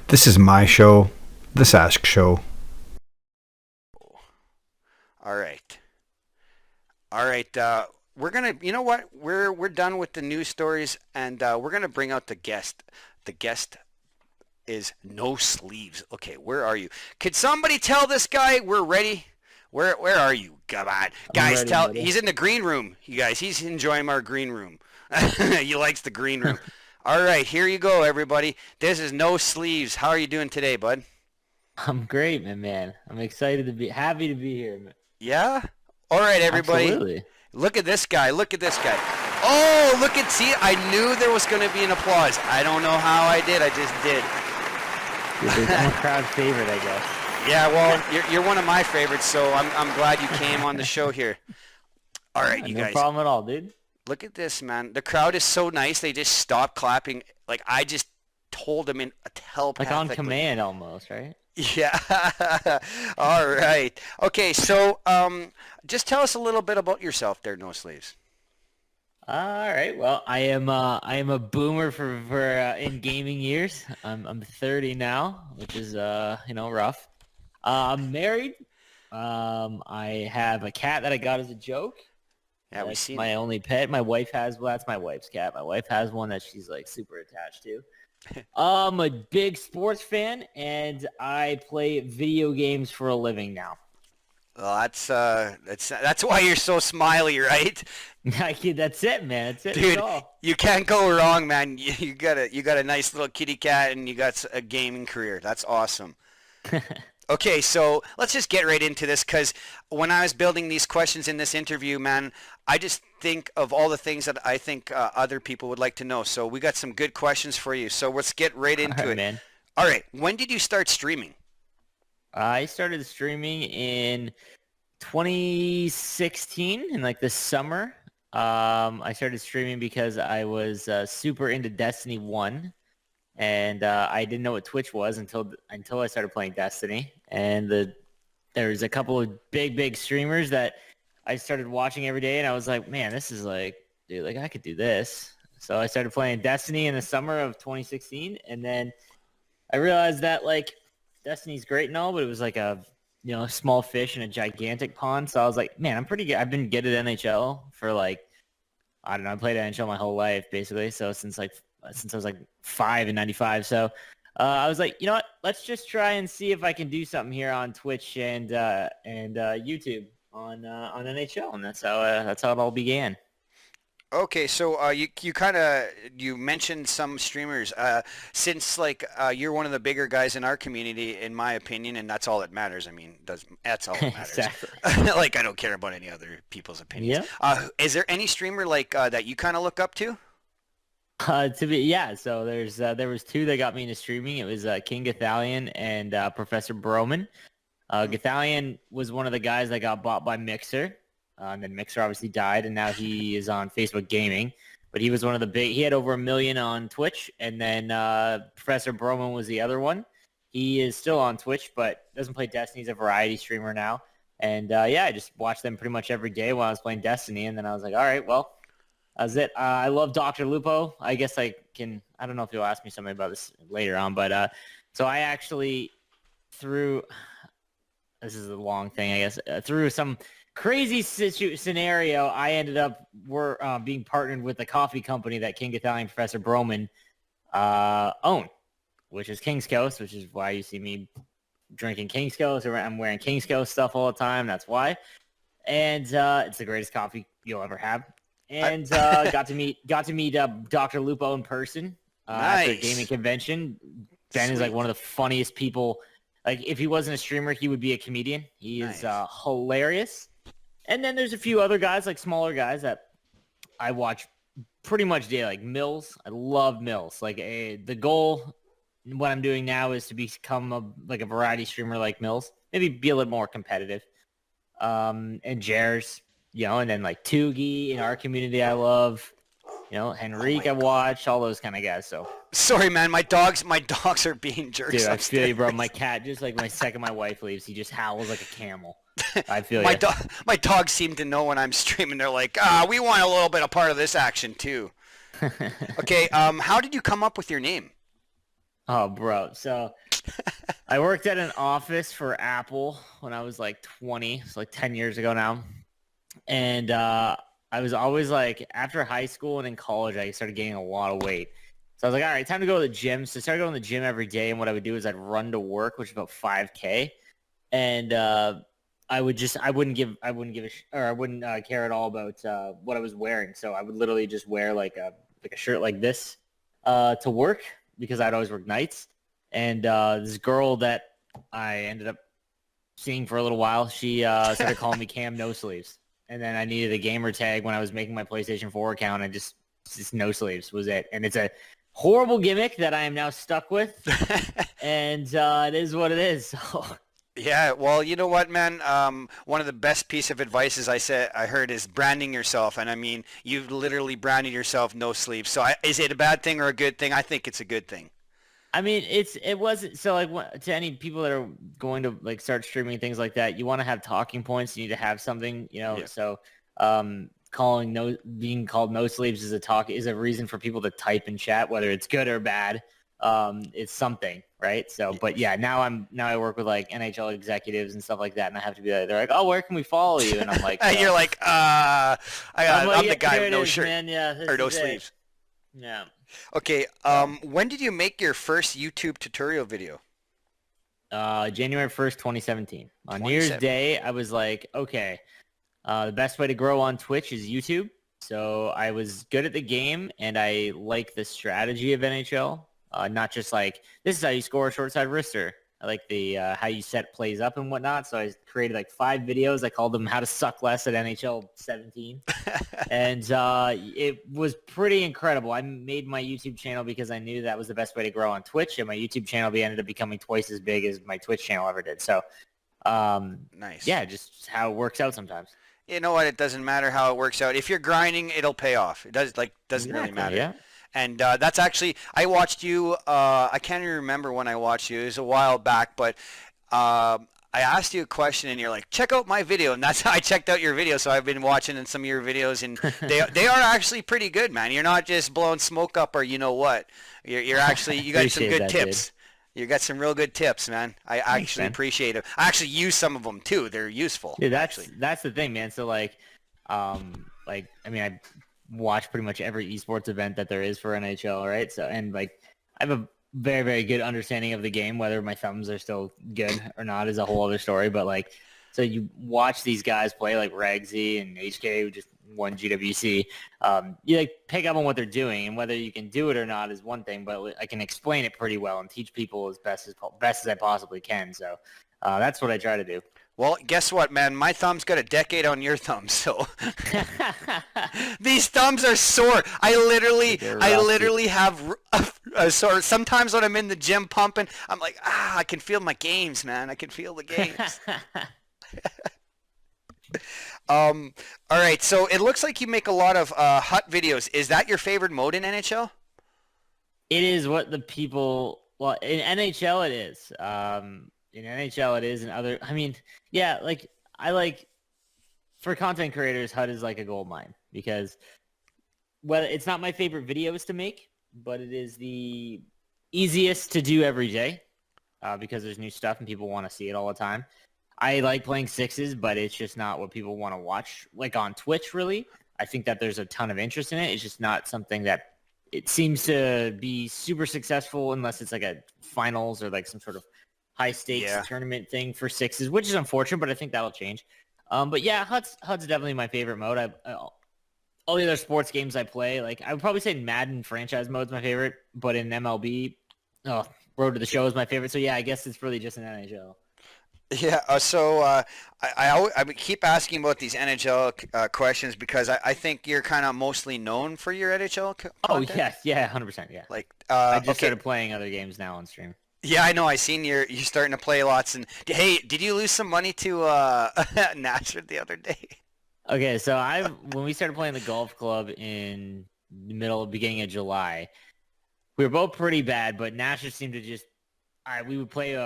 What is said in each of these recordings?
This is my show, The Sask Show. All right. All right. We're gonna. You know what? We're done with the news stories, and we're gonna bring out the guest. The guest is No Sleeves. Okay, where are you? Could somebody tell this guy we're ready? Where are you? Come on, I'm guys. ready, Tell. buddy. He's in the green room. You guys. He's enjoying our green room. He likes the green room. All right, here you go, everybody. This is No Sleeves. How are you doing today, bud? I'm great, man. I'm excited to be happy to be here, man. Yeah? All right, everybody. Absolutely. Look at this guy. Look at this guy. Oh, look at, see, I knew there was going to be an applause. I don't know how I did. I just did. I'm a crowd favorite, I guess. Yeah, well, you're one of my favorites, so I'm glad you came on the show here. All right, you No guys. problem at all, dude. Look at this, man. The crowd is so nice. They just stopped clapping. Like, I just told them in a Like on telepathically. command almost, right? Yeah. All right. Okay, so just tell us a little bit about yourself there, No Sleeves. All right. Well, I am a boomer for in gaming years. I'm 30 now, which is rough. I'm married. I have a cat that I got as a joke. Yeah, we That's see. my only pet. My wife has, well, that's my wife's cat. My wife has one that she's like super attached to. I'm a big sports fan, and I play video games for a living now. Well, that's why you're so smiley, right? That's it, man. That's it. That's Dude, all. you can't go wrong, man. You got a nice little kitty cat and you got a gaming career. That's awesome. Okay, so let's just get right into this because when I was building these questions in this interview, man, I just think of all the things that I think other people would like to know. So we got some good questions for you. So let's get right All into right, it. man. All right, when did you start streaming? I started streaming in 2016 in like the summer. I started streaming because I was super into Destiny 1, and I didn't know what Twitch was until I started playing Destiny. And there was a couple of big streamers that I started watching every day, and I was like, man, this is like, dude, like I could do this. So I started playing Destiny in the summer of 2016, and then I realized that like Destiny's great and all, but it was like a small fish in a gigantic pond. So I was like, man, I'm pretty good. I've been good at NHL for like, I don't know, I played NHL my whole life basically. So since I was like 5 in '95. So I was like, you know what? Let's just try and see if I can do something here on Twitch and YouTube on NHL, and that's how it all began. Okay, so you mentioned some streamers. Since you're one of the bigger guys in our community, in my opinion, and that's all that matters. I mean, that's all that matters. Exactly. Like I don't care about any other people's opinions. Yeah. Is there any streamer that you kind of look up to? So there was two that got me into streaming. It was King Gathalion and Professor Broman. Gathalion was one of the guys that got bought by Mixer, and then Mixer obviously died, and now he is on Facebook Gaming. But he was one of the big. He had over 1 million on Twitch, and then Professor Broman was the other one. He is still on Twitch, but doesn't play Destiny. He's a variety streamer now. And I just watched them pretty much every day while I was playing Destiny, and then I was like, all right, well. That's it. I love Dr. Lupo. I guess I don't know if you'll ask me something about this later on, but so I actually through, this is a long thing, I guess, through some crazy scenario, I ended up being partnered with the coffee company that King Italian Professor Broman own, which is King's Coast, which is why you see me drinking King's Coast, or I'm wearing King's Coast stuff all the time. That's why. And it's the greatest coffee you'll ever have. And got to meet Dr. Lupo in person at the Nice. gaming convention. Ben is like Sweet. one of the funniest people. Like if he wasn't a streamer, he would be a comedian. He is Nice. hilarious. And then there's a few other guys, like smaller guys that I watch pretty much daily. Like Mills, I love Mills. Like the goal, what I'm doing now is to become a variety streamer like Mills. Maybe be a little more competitive. And Jers. And then like Tugi in our community I love, Henrique I watch, all those kind of guys. So, Sorry, man. My dogs are being jerks dude, I feel you, bro. upstairs. My cat, just like my second my wife leaves, he just howls like a camel. I feel My you. dog, my dogs seem to know when I'm streaming. They're like, we want a little bit of part of this action too. Okay, how did you come up with your name? Oh, bro. So I worked at an office for Apple when I was like 20. It's like 10 years ago now. And I was always like, after high school and in college, I started gaining a lot of weight. So I was like, all right, time to go to the gym. So I started going to the gym every day. And what I would do is I'd run to work, which is about 5K. And I wouldn't care at all about what I was wearing. So I would literally just wear like a shirt like this to work because I'd always work nights. And this girl that I ended up seeing for a little while, she started calling me Cam No Sleeves. And then I needed a gamer tag when I was making my PlayStation 4 account, and just No Sleeves was it. And it's a horrible gimmick that I am now stuck with, and it is what it is. So. Yeah, well, you know what, man? One of the best piece of advice I heard is branding yourself, and I mean, you've literally branded yourself No Sleeves. So, is it a bad thing or a good thing? I think it's a good thing. I mean, it wasn't so like to any people that are going to like start streaming things like that, you want to have talking points. You need to have something, you know. Yeah. So, being called No Sleeves is a reason for people to type in chat, whether it's good or bad. It's something, right? So, but yeah, now I work with like NHL executives and stuff like that, and I have to be like, they're like, oh, where can we follow you? And I'm like, You're like, I'm yeah, the guy there with it no is, shirt man. Yeah, or no this is it. sleeves. Yeah. Okay, when did you make your first YouTube tutorial video? January 1st, 2017. On New Year's Day, I was like, okay, the best way to grow on Twitch is YouTube. So I was good at the game, and I like the strategy of NHL. Not just like, this is how you score a short side wrister. I like the how you set plays up and whatnot. So I created like 5 videos. I called them How to Suck Less at NHL 17. And it was pretty incredible. I made my YouTube channel because I knew that was the best way to grow on Twitch. And my YouTube channel ended up becoming twice as big as my Twitch channel ever did. So Nice. yeah, just how it works out sometimes. You know what? It doesn't matter how it works out. If you're grinding, it'll pay off. It doesn't really matter. Yeah. And that's actually, I watched you, I can't even remember when I watched you. It was a while back, but I asked you a question and you're like, check out my video. And that's how I checked out your video. So I've been watching in some of your videos, and they are actually pretty good, man. You're not just blowing smoke up or you know what. You're actually, you got some good tips. You got some real good tips, man. I actually appreciate it. I actually use some of them too. They're useful. Dude, that's the thing, man. So like, I mean, I watch pretty much every esports event that there is for NHL, right? So, and like, I have a very, very good understanding of the game. Whether my thumbs are still good or not is a whole other story. But like, so you watch these guys play like Regsy and HK, who just won GWC. You like pick up on what they're doing, and whether you can do it or not is one thing. But I can explain it pretty well and teach people as best as I possibly can. So that's what I try to do. Well, guess what, man? My thumb's got a decade on your thumb, so these thumbs are sore. I literally have a sore. Sometimes when I'm in the gym pumping, I'm like, I can feel my games, man. I can feel the games. All right, so it looks like you make a lot of hut videos. Is that your favorite mode in NHL? It is what the people. Well, in NHL, it is. In NHL, it is. In other, I mean, yeah, like I like for content creators, HUD is like a gold mine because it's not my favorite videos to make, but it is the easiest to do every day because there's new stuff and people want to see it all the time. I like playing sixes, but it's just not what people want to watch, like on Twitch, really. I think that there's a ton of interest in it. It's just not something that it seems to be super successful unless it's like a finals or like some sort of high stakes tournament thing for sixes, which is unfortunate, but I think that'll change. But yeah, HUD's definitely my favorite mode. All the other sports games I play, like I would probably say Madden franchise mode's my favorite, but in MLB, Road to the Show is my favorite. So yeah, I guess it's really just an NHL. Yeah, I keep asking about these NHL questions because I think you're kind of mostly known for your NHL content. Oh, yeah, 100%, yeah. Like, I just started playing other games now on stream. Yeah, I know. I seen you're starting to play lots. And hey, did you lose some money to Nasher the other day? Okay, so when we started playing the golf club in the beginning of July, we were both pretty bad, but Nasher seemed to just. All right, we'd play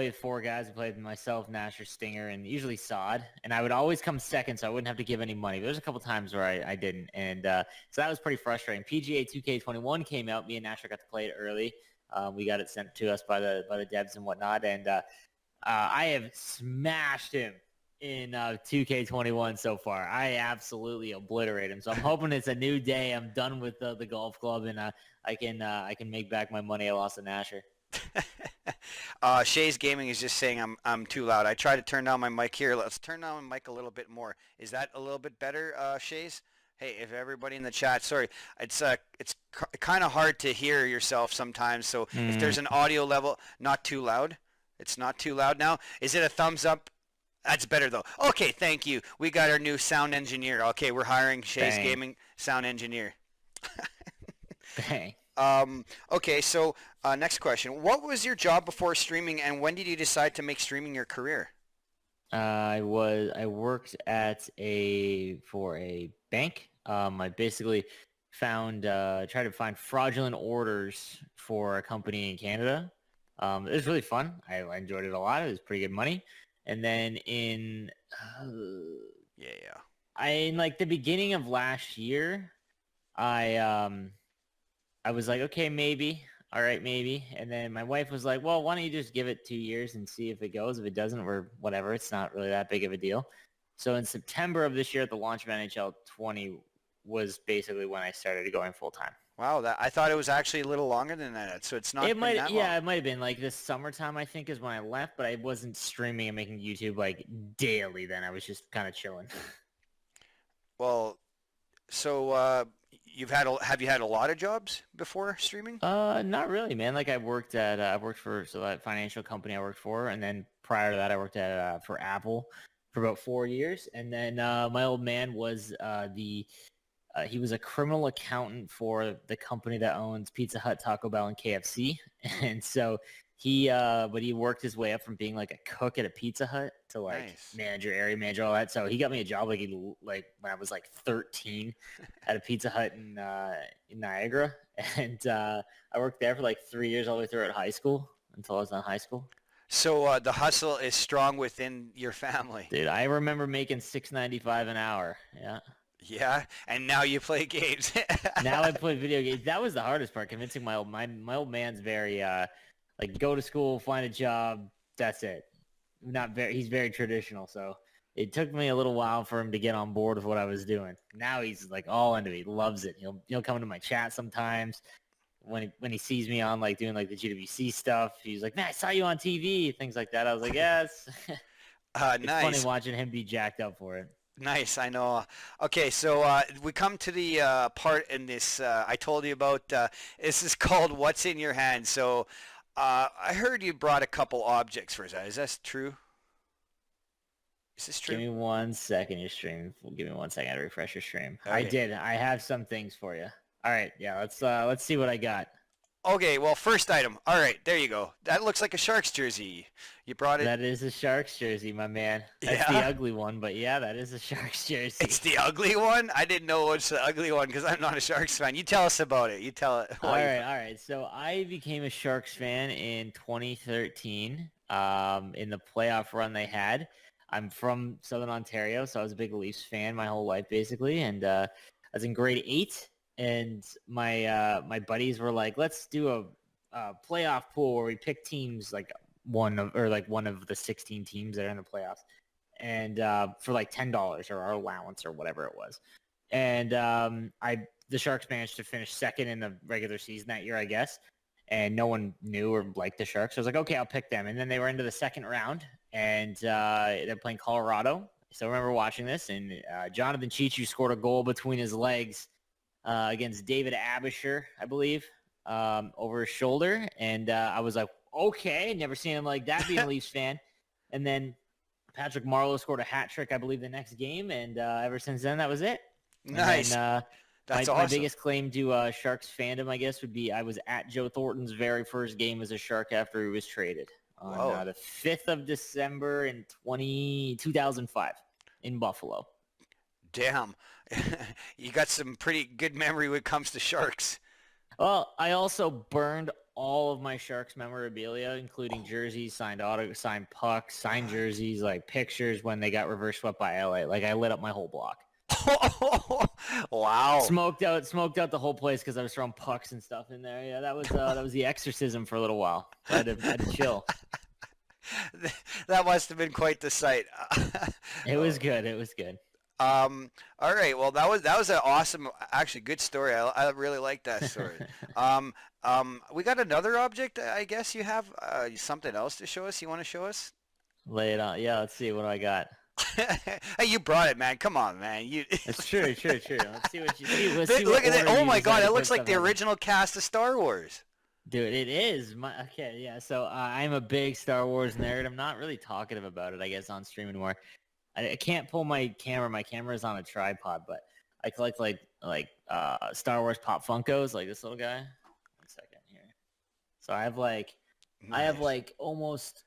with 4 guys. We played myself, Nasher, Stinger, and usually Sod. And I would always come second, so I wouldn't have to give any money. But there's a couple times where I didn't. And so that was pretty frustrating. PGA 2K21 came out. Me and Nasher got to play it early. We got it sent to us by the devs and whatnot, and I have smashed him in 2K21 so far. I absolutely obliterate him. So I'm hoping it's a new day. I'm done with the golf club, and I can make back my money I lost in Asher. Shay's Gaming is just saying I'm too loud. I try to turn down my mic here. Let's turn down my mic a little bit more. Is that a little bit better, Shay's? Hey, if everybody in the chat, sorry, it's kind of hard to hear yourself sometimes. So if there's an audio level, not too loud. It's not too loud now. Is it a thumbs up? That's better though. Okay, thank you. We got our new sound engineer. Okay, we're hiring Shay's Gaming sound engineer. Bang. Okay, so next question. What was your job before streaming, and when did you decide to make streaming your career? I worked for a bank. I basically tried to find fraudulent orders for a company in Canada. It was really fun. I enjoyed it a lot. It was pretty good money. And then in like the beginning of last year, I was like, okay, maybe. All right, maybe. And then my wife was like, well, why don't you just give it 2 years and see if it goes. If it doesn't, or whatever, it's not really that big of a deal. So in September of this year at the launch of NHL 20 was basically when I started going full time. Wow, I thought it was actually a little longer than that. So it's not It might, that long. yeah, it might have been like this summertime, I think, is when I left, but I wasn't streaming and making YouTube like daily then. I was just kind of chilling. Well, so have you had a lot of jobs before streaming? Not really, man. Like I worked for that financial company I worked for, and then prior to that I worked at for Apple for about 4 years, and then my old man was he was a criminal accountant for the company that owns Pizza Hut, Taco Bell, and KFC. And so he worked his way up from being like a cook at a Pizza Hut to like manager, area manager, all that. So he got me a job like when I was like 13 at a Pizza Hut in Niagara. And I worked there for like 3 years all the way through at high school until I was done high school. So the hustle is strong within your family. Dude, I remember making $6.95 an hour. Yeah. Yeah, and now you play games. Now I play video games. That was the hardest part, convincing my old man's very like go to school, find a job, that's it. He's very traditional, so it took me a little while for him to get on board with what I was doing. Now he's like all into it. He loves it. He'll come into my chat sometimes when he sees me on like doing like the GWC stuff. He's like, "Man, I saw you on TV," things like that. I was like, "Yes." It's nice. funny watching him be jacked up for it. Nice, I know. Okay, so we come to the part in this I told you about. This is called What's in Your Hand. So I heard you brought a couple objects for us. Is that true? Is this true? Give me 1 second. You're streaming. Give me 1 second to refresh your stream. Okay. I did. I have some things for you. All right. Yeah, let's see what I got. Okay, well, first item. All right, there you go. That looks like a Sharks jersey. You brought it. That is a Sharks jersey, my man. That's the ugly one, but yeah, that is a Sharks jersey. It's the ugly one? I didn't know it's the ugly one because I'm not a Sharks fan. You tell us about it. You tell it. All right. So I became a Sharks fan in 2013 in the playoff run they had. I'm from Southern Ontario, so I was a big Leafs fan my whole life, basically. And I was in grade 8. And my buddies were like, let's do a playoff pool where we pick teams like one of the 16 teams that are in the playoffs, and for like $10 or our allowance or whatever it was. And the Sharks managed to finish second in the regular season that year, I guess, and no one knew or liked the Sharks. So I was like, okay, I'll pick them. And then they were into the second round, and they're playing Colorado. So I remember watching this, and Jonathan Cheechoo scored a goal between his legs against David Abisher, I believe, over his shoulder. And I was like, okay, never seen him like that being a Leafs fan. And then Patrick Marleau scored a hat trick, I believe, the next game. And ever since then, that was it. Nice. Then, That's awesome. My biggest claim to Sharks fandom, I guess, would be I was at Joe Thornton's very first game as a Shark after he was traded on the 5th of December in 2005 in Buffalo. Damn. You got some pretty good memory when it comes to Sharks. Well, I also burned all of my Sharks memorabilia, including jerseys, signed pucks, signed jerseys, like pictures when they got reverse swept by LA. Like I lit up my whole block. Wow. Smoked out the whole place because I was throwing pucks and stuff in there. Yeah, that was the exorcism for a little while. I had to chill. That must have been quite the sight. It was good. It was good. All right. Well, that was an awesome, actually good story. I really like that story. We got another object. I guess you have something else to show us. You want to show us? Lay it on. Yeah, let's see what do I got. Hey, you brought it, man. Come on, man. You. That's true. Let's see what you see. Let's see Look what at it. order Oh you my decide God! to It put looks like stuff the on. original cast of Star Wars. Dude, it is. Okay, yeah. So I'm a big Star Wars nerd. I'm not really talkative about it, I guess, on stream anymore. I can't pull my camera. My camera is on a tripod, but I collect like Star Wars Pop Funkos, like this little guy. 1 second here. So I have Nice. almost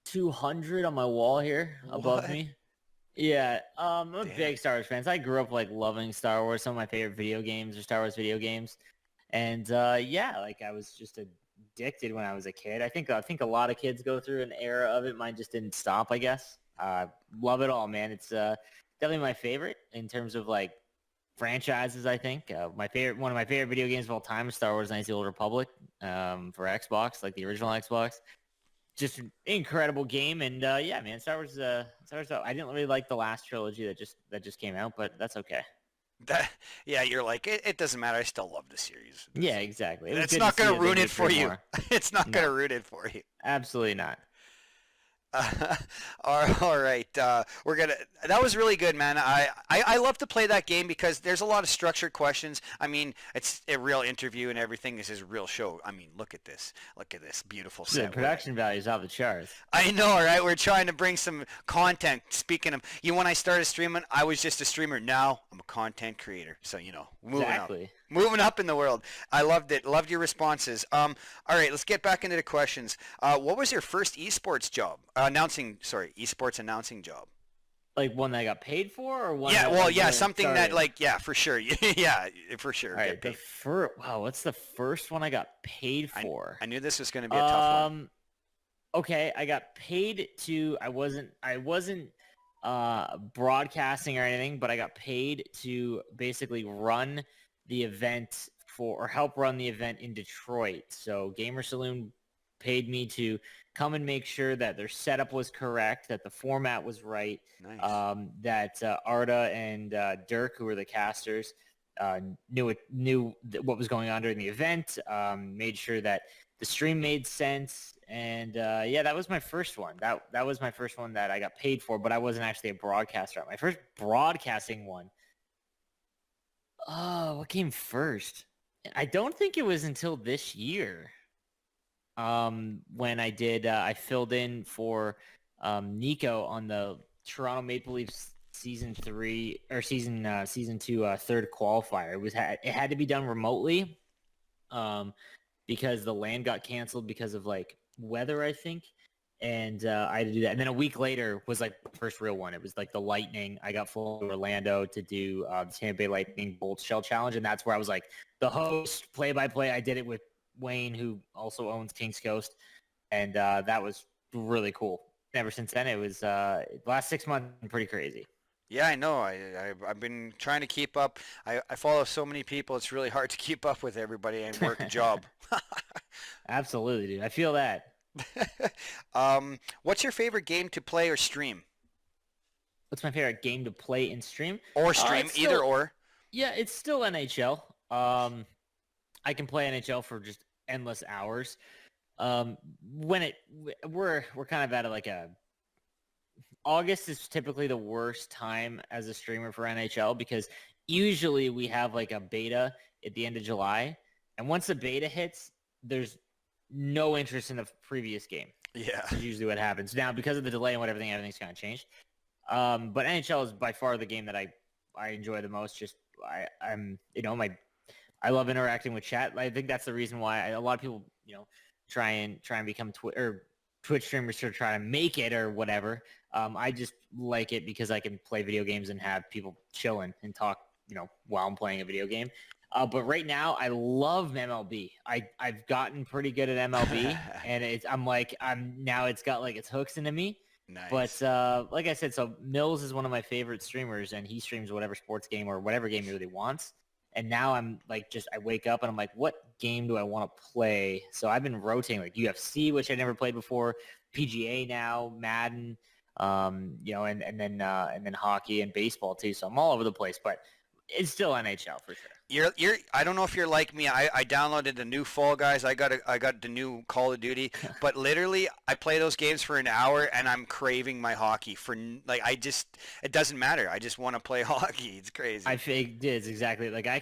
200 on my wall here above What? me. Yeah, I'm a Damn. big Star Wars fan. So I grew up like loving Star Wars. Some of my favorite video games are Star Wars video games. And yeah, like I was just addicted when I was a kid. I think a lot of kids go through an era of it. Mine just didn't stop, I guess. Love it all, man. It's definitely my favorite in terms of like franchises. I think one of my favorite video games of all time is Star Wars: Knights of the Old Republic for Xbox, like the original Xbox. Just an incredible game, and yeah, man, Star Wars. I didn't really like the last trilogy that just came out, but that's okay. That, yeah, you're like it doesn't matter. I still love the series. Yeah, exactly. It was It's good to not see gonna that they ruin it made for three you. more. It's not gonna No, ruin it for you. absolutely not. All right. We're gonna. That was really good, man. I love to play that game because there's a lot of structured questions. I mean, it's a real interview and everything. This is a real show. I mean, look at this. Look at this beautiful The set. production value is off the charts. I know, right? We're trying to bring some content. Speaking of, when I started streaming, I was just a streamer. Now I'm a content creator. So Exactly. moving up in the world. I loved it. Loved your responses. All right, let's get back into the questions. What was your first esports job? Esports announcing job. Like one that I got paid for, or one Yeah, that well, like yeah, when it something that started? yeah, for sure. Yeah, for sure. All Get right, paid. wow, what's the first one I got paid I for? I knew this was going to be a tough one. Okay, I got paid to. I wasn't broadcasting or anything, but I got paid to basically run the event or help run the event in Detroit. So Gamer Saloon paid me to come and make sure that their setup was correct, that the format was right, Nice. that Arda and Dirk, who were the casters, knew what was going on during the event, made sure that the stream made sense, and yeah, that was my first one. That was my first one that I got paid for, but I wasn't actually a broadcaster. My first broadcasting one. Oh, what came first? I don't think it was until this year. When I filled in for Nico on the Toronto Maple Leafs season 3 or season 2 third qualifier. It had to be done remotely because the land got canceled because of like weather, I think. And I had to do that. And then a week later was like the first real one. It was like the Lightning. I got flown to Orlando to do the Tampa Bay Lightning Bolt Shell Challenge. And that's where I was like the host, play-by-play. I did it with Wayne, who also owns Kings Coast. And that was really cool. Ever since then, it was the last 6 months been pretty crazy. Yeah, I know. I've been trying to keep up. I follow so many people. It's really hard to keep up with everybody and work a job. Absolutely, dude. I feel that. What's your favorite game to play or stream? What's my favorite game to play and stream? Or stream, It's either still, or. yeah, it's still NHL. I can play NHL for just endless hours. When we're kind of at like a August is typically the worst time as a streamer for NHL because usually we have like a beta at the end of July, and once the beta hits, there's no interest in the previous game. Yeah. That's usually what happens. Now, because of the delay and everything's kind of changed. But NHL is by far the game that I enjoy the most. Just I'm I love interacting with chat. I think that's the reason why a lot of people try and become Twitch streamers to try to make it or whatever. I just like it because I can play video games and have people chilling and talk while I'm playing a video game. But right now, I love MLB. I've gotten pretty good at MLB, and it's got like its hooks into me. Nice. But like I said, so Mills is one of my favorite streamers, and he streams whatever sports game or whatever game he really wants. And now I'm like, I wake up and I'm like, what game do I want to play? So I've been rotating like UFC, which I never played before, PGA now, Madden, and then hockey and baseball too. So I'm all over the place, but it's still NHL for sure. You're I don't know if you're like me. I downloaded the new Fall Guys. I got the new Call of Duty, but literally I play those games for an hour and I'm craving my hockey for like it doesn't matter. I just want to play hockey. It's crazy. I think it's exactly like I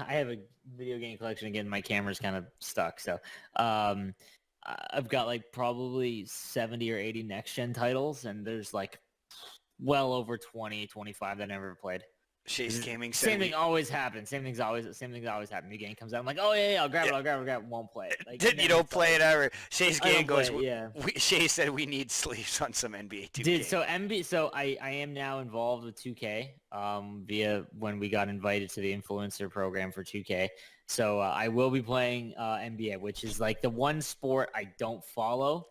have a video game collection again. My camera's kind of stuck, so I've got like probably 70 or 80 next gen titles, and there's like well over 20, 25 that I never played. Shay's Gaming said Same thing always happens. Same things always happen. New game comes out. I'm like, oh yeah, I'll grab it. Won't play it. Like, you don't play it ever. Shay's game goes. Yeah. Shay said we need sleeves on some NBA 2K. Dude, so I am now involved with 2K via when we got invited to the influencer program for 2K. So I will be playing NBA, which is like the one sport I don't follow.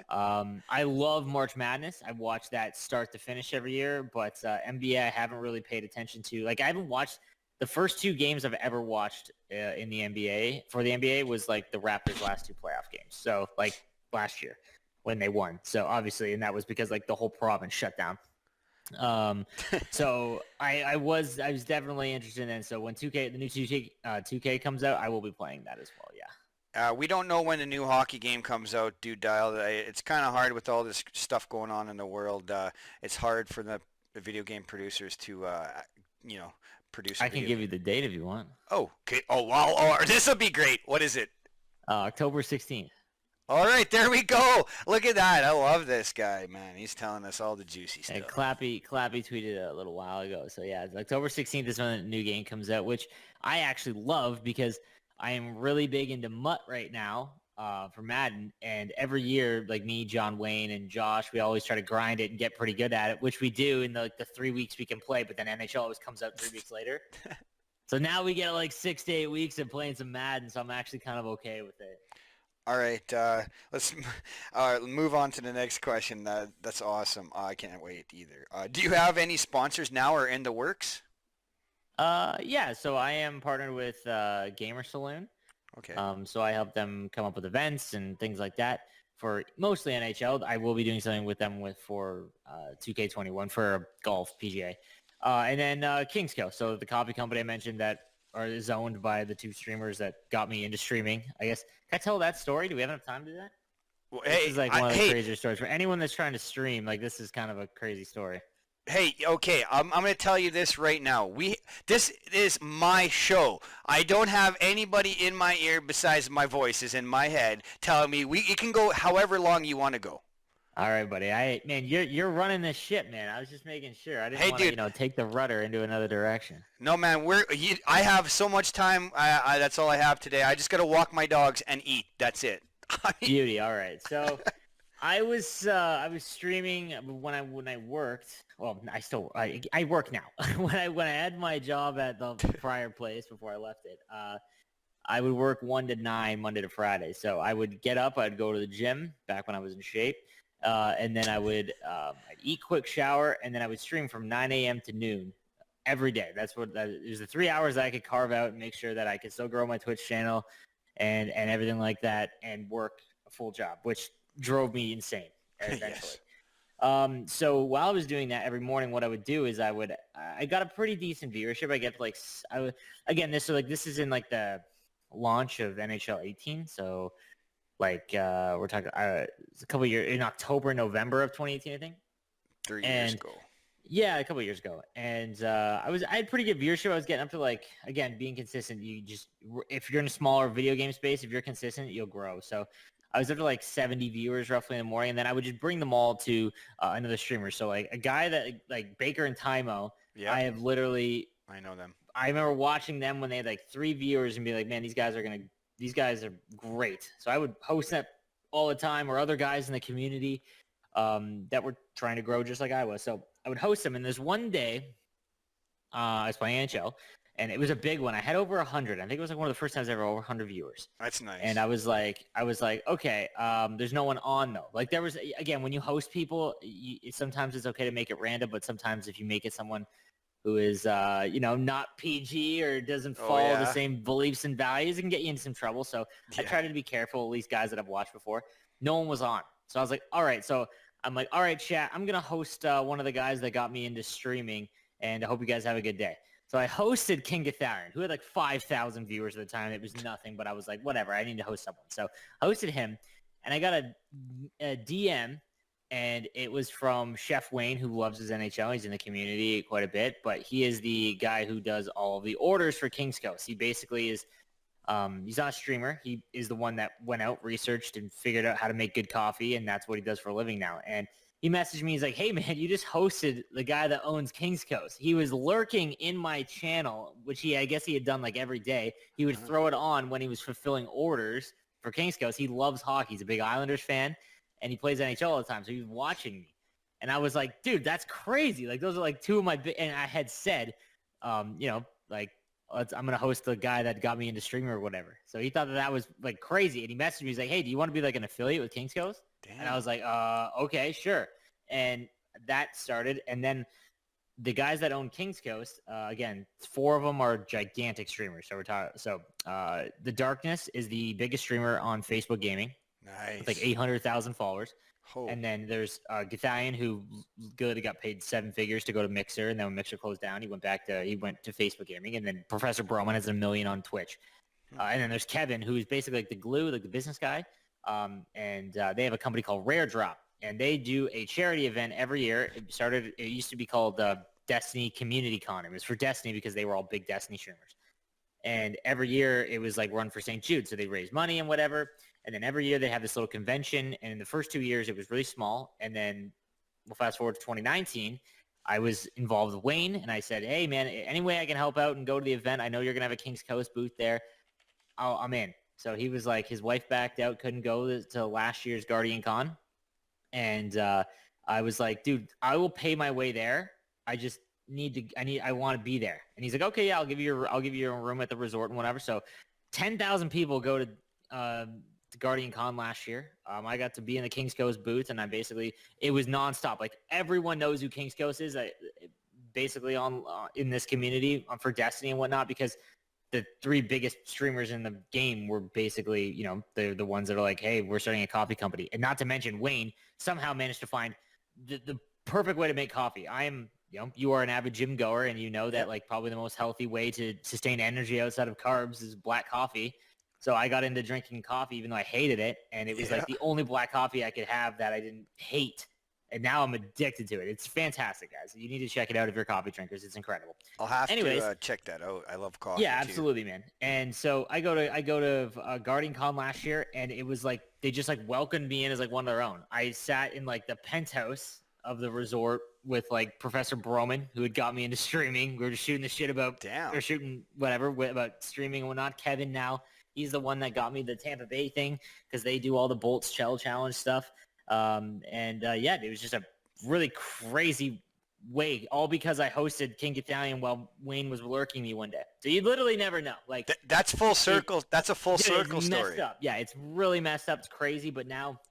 I love March Madness. I watch that start to finish every year, but NBA I haven't really paid attention to. Like I haven't watched the first 2 games I've ever watched in the NBA for the NBA was like the Raptors' last 2 playoff games. So like last year when they won. So obviously, and that was because like the whole province shut down. So I was definitely interested in. So when the new 2K comes out, I will be playing that as well. Yeah. We don't know when the new hockey game comes out, dude. Dial. It's kind of hard with all this stuff going on in the world. It's hard for the video game producers to, produce. I can give you the date if you want. Oh, okay. Oh, wow. Oh, this will be great. What is it? October 16th. All right, there we go. Look at that. I love this guy, man. He's telling us all the juicy stuff. And Clappy tweeted a little while ago. So yeah, October 16th is when the new game comes out, which I actually love because I am really big into MUT right now for Madden. And every year, like me, John Wayne, and Josh, we always try to grind it and get pretty good at it, which we do in the 3 weeks we can play. But then NHL always comes out 3 weeks later. So now we get like 6 to 8 weeks of playing some Madden. So I'm actually kind of okay with it. All right, let's move on to the next question. That's awesome. I can't wait either. Do you have any sponsors now or in the works? Yeah, so I am partnered with Gamer Saloon. Okay. So I help them come up with events and things like that for mostly NHL. I will be doing something with them for 2K21 for golf PGA. And then Kingsco, so the coffee company I mentioned that is owned by the 2 streamers that got me into streaming. I guess, can I tell that story? Do we have enough time to do that? Well, this is like one of the crazier stories. For anyone that's trying to stream, like this is kind of a crazy story. Hey, okay, I'm going to tell you this right now. This is my show. I don't have anybody in my ear besides my voice is in my head telling me you can go however long you want to go. All right, buddy. Man, you're running this ship, man. I was just making sure. I didn't want to, take the rudder into another direction. No, man. I have so much time. That's all I have today. I just got to walk my dogs and eat. That's it. Beauty. All right. So I was streaming when I worked. Well, I work now. when I had my job at the prior place before I left it, I would work 1 to 9 Monday to Friday. So I would get up. I'd go to the gym back when I was in shape. And then I'd eat, quick shower, and then I would stream from 9 a.m. to noon every day. It was the 3 hours that I could carve out and make sure that I could still grow my Twitch channel and everything like that and work a full job, which drove me insane eventually. Yes. So while I was doing that every morning, what I would do is I got a pretty decent viewership. I get this is in like the launch of NHL 18. So like we're talking it's a couple of years in October, November of 2018, I think. 3 years ago. Yeah, a couple of years ago. And I had pretty good viewership. I was getting up to like, again, being consistent. If you're in a smaller video game space, if you're consistent, you'll grow. So I was up to like 70 viewers roughly in the morning, and then I would just bring them all to another streamer. So like a guy that like Baker and Tymo, yeah. I know them. I remember watching them when they had like 3 viewers and be like, man, these guys are great. So I would host that all the time, or other guys in the community that were trying to grow just like I was. So I would host them. And there's one day I was playing NHL, And it was a big one. I had over 100. I think it was like one of the first times ever over 100 viewers. That's nice. And I was like, okay, there's no one on though. Like there was, again, when you host people, sometimes it's okay to make it random, but sometimes if you make it someone who is, not PG or doesn't follow the same beliefs and values, it can get you into some trouble. So I tried to be careful, at least guys that I've watched before. No one was on. So I was like, all right. So I'm like, all right, chat, I'm going to host one of the guys that got me into streaming, and I hope you guys have a good day. So I hosted King Gatharian, who had like 5,000 viewers at the time. It was nothing, but I was like, whatever, I need to host someone. So I hosted him, and I got a DM, and it was from Chef Wayne, who loves his NHL. He's in the community quite a bit, but he is the guy who does all of the orders for King's Coast. He basically is he's not a streamer. He is the one that went out, researched, and figured out how to make good coffee, and that's what he does for a living now. And he messaged me. He's like, hey, man, you just hosted the guy that owns King's Coast. He was lurking in my channel, which I guess he had done like every day. He would throw it on when he was fulfilling orders for King's Coast. He loves hockey. He's a big Islanders fan, and he plays NHL all the time, so he was watching me. And I was like, dude, that's crazy. Like, those are like two of my – and I had said, I'm going to host the guy that got me into streaming or whatever. So he thought that was like crazy. And he messaged me. He's like, hey, do you want to be like an affiliate with King's Coast? Damn. And I was like, okay, sure. And that started. And then the guys that own King's Coast, again, 4 of them are gigantic streamers. So we're talking. So The Darkness is the biggest streamer on Facebook Gaming. Nice. With like 800,000 followers. Oh. And then there's Gathalion, who got paid 7 figures to go to Mixer, and then when Mixer closed down, he went to Facebook Gaming. And then Professor Broman has 1 million on Twitch. And then there's Kevin, who's basically like the glue, like the business guy. And they have a company called Rare Drop, and they do a charity event every year. It used to be called Destiny Community Con. It was for Destiny because they were all big Destiny streamers. And every year it was like run for St. Jude, so they raise money and whatever. And then every year they have this little convention. And in the first 2 years it was really small. And then we'll fast forward to 2019. I was involved with Wayne, and I said, hey man, any way I can help out and go to the event? I know you're gonna have a King's Coast booth there. I'm in. So he was like, his wife backed out, couldn't go to last year's Guardian Con. And I was like, dude, I will pay my way there. I just I want to be there. And he's like, okay, yeah, I'll give you a room at the resort and whatever. So 10,000 people go to Guardian Con last year. I got to be in the King's Coast booth, and it was nonstop. Like, everyone knows who King's Coast is, basically on in this community for Destiny and whatnot, because the 3 biggest streamers in the game were basically, they're the ones that are like, hey, we're starting a coffee company. And not to mention Wayne somehow managed to find the perfect way to make coffee. You are an avid gym goer, and you know that like probably the most healthy way to sustain energy outside of carbs is black coffee. So I got into drinking coffee even though I hated it, and it was like the only black coffee I could have that I didn't hate. And now I'm addicted to it. It's fantastic, guys. You need to check it out if you're coffee drinkers. It's incredible. I'll have to check that out. I love coffee. Yeah, absolutely, man. And so I go to Guardian Con last year, and it was like they just like welcomed me in as like one of their own. I sat in like the penthouse of the resort with like Professor Broman, who had got me into streaming. We were just shooting the shit about streaming and whatnot. Kevin now, he's the one that got me the Tampa Bay thing because they do all the Bolts Shell Challenge stuff. It was just a really crazy way, all because I hosted King Gathalion while Wayne was lurking me one day. So you literally never know. Like that's full circle. That's a full circle it's story. Messed up. Yeah, it's really messed up. It's crazy. But now,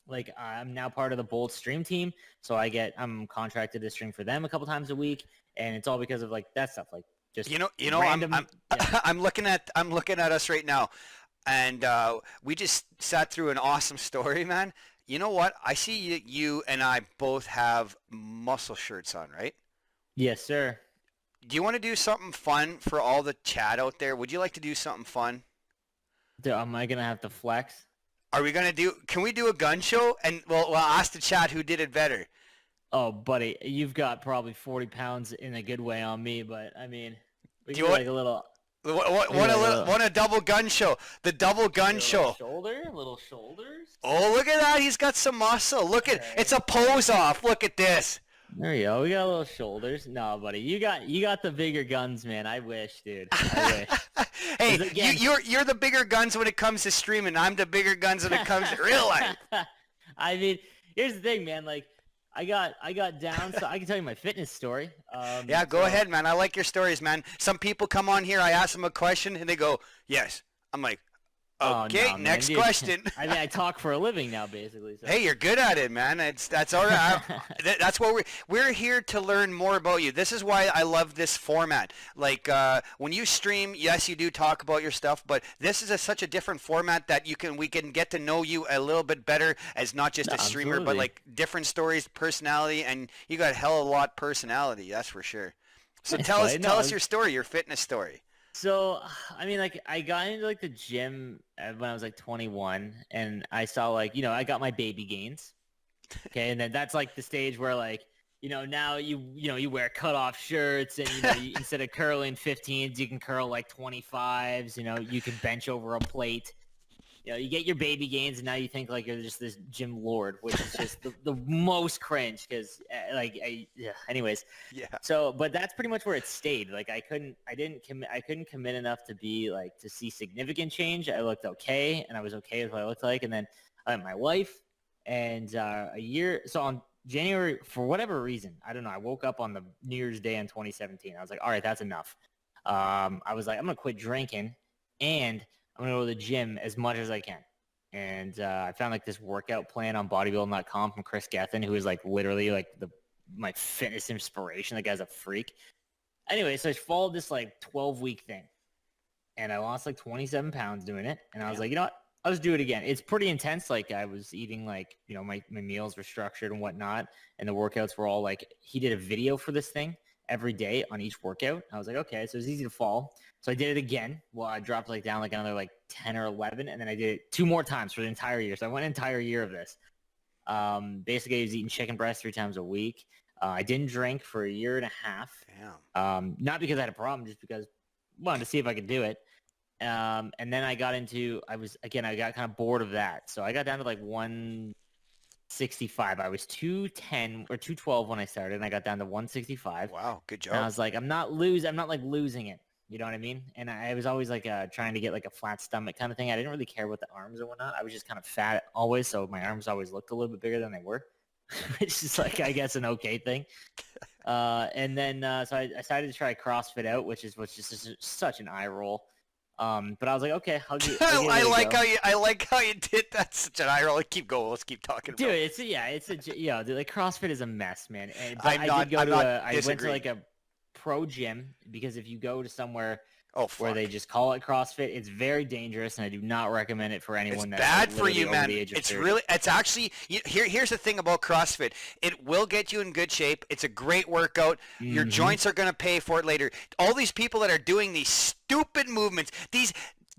like, I'm now part of the Bold stream team, so I'm contracted to stream for them a couple times a week, and it's all because of like that stuff. Like just random, I'm looking at us right now, and we just sat through an awesome story, man. You know what? I see you and I both have muscle shirts on, right? Yes, sir. Do you want to do something fun for all the chat out there? Would you like to do something fun? Am I going to have to flex? Can we do a gun show? And we'll ask the chat who did it better. Oh, buddy, you've got probably 40 pounds in a good way on me, but I mean, we do can you want like a little... Want a double gun show? The double gun show. Little shoulders. Oh, look at that! He's got some muscle. Look at it's a pose off. Look at this. There you go. We got little shoulders. No, buddy, you got the bigger guns, man. I wish, dude. I wish. Hey, again, you're the bigger guns when it comes to streaming. I'm the bigger guns when it comes to real life. I mean, here's the thing, man. Like, I got down, so I can tell you my fitness story. Yeah, go ahead, man. I like your stories, man. Some people come on here, I ask them a question, and they go, yes. I'm like, Oh okay, no, man, next dude. question. I mean, I talk for a living now, basically. So. Hey, you're good at it, man. That's all right. That's what we're here to learn more about you. This is why I love this format. Like when you stream, yes, you do talk about your stuff, but this is such a different format that we can get to know you a little bit better as not just a streamer, but Absolutely. like different stories, personality, and you got hell of a lot personality. That's for sure. So Thanks, tell us buddy. tell No, us your story, your fitness story. so I mean, like I got into like the gym when I was like 21, and I saw like I got my baby gains. Okay, and then that's like the stage where like now you wear cutoff shirts and instead of curling 15s you can curl like 25s. You can bench over a plate. You get your baby gains and now you think like you're just this gym lord, which is just the most cringe because yeah. Anyways, Yeah. so but that's pretty much where it stayed. Like I couldn't commit enough to be like to see significant change. I looked okay and I was okay with what I looked like, and then I met my wife and on January, for whatever reason, I don't know, I woke up on the New Year's Day in 2017. I was like, all right, that's enough. I was like, I'm gonna quit drinking and I'm gonna go to the gym as much as I can. And I found like this workout plan on bodybuilding.com from Chris Gethin, who is like literally like my fitness inspiration. The guy's a freak. Anyway, so I followed this like 12-week thing, and I lost like 27 pounds doing it. And I was like, you know what? I'll just do it again. It's pretty intense. Like I was eating like, my meals were structured and whatnot. And the workouts were all like, he did a video for this thing every day on each workout. I was like, okay, so it's easy to follow. So I did it again. Well, I dropped like down like another like 10 or 11. And then I did it 2 more times for the entire year. So I went an entire year of this. Basically I was eating chicken breast 3 times a week. I didn't drink for a year and a half. Damn. Not because I had a problem, just because I wanted to see if I could do it. And then I got I got kind of bored of that. So I got down to like 165. I was 210 or 212 when I started, and I got down to 165. Wow, good job. And I was like, I'm not like losing it. You know what I mean? And I was always like trying to get like a flat stomach kind of thing. I didn't really care about the arms or whatnot. I was just kind of fat always, so my arms always looked a little bit bigger than they were, which is like, I guess, an okay thing. And then so I decided to try CrossFit out, which is just such an eye roll. But I was like, okay, I'll give I it a like go. I like how you did that. Such an eye roll. Keep going. Let's keep talking about it. Dude, like CrossFit is a mess, man. And, but I'm not I went to disagreeing. like a pro gym, because if you go to somewhere Oh, where fuck. they just call it CrossFit, it's very dangerous, and I do not recommend it for anyone It's that's bad like, for you, literally over man. the age of It's 30. really, it's actually, here's the thing about CrossFit. It will get you in good shape. It's a great workout. Your joints are going to pay for it later. All these people that are doing these stupid movements, these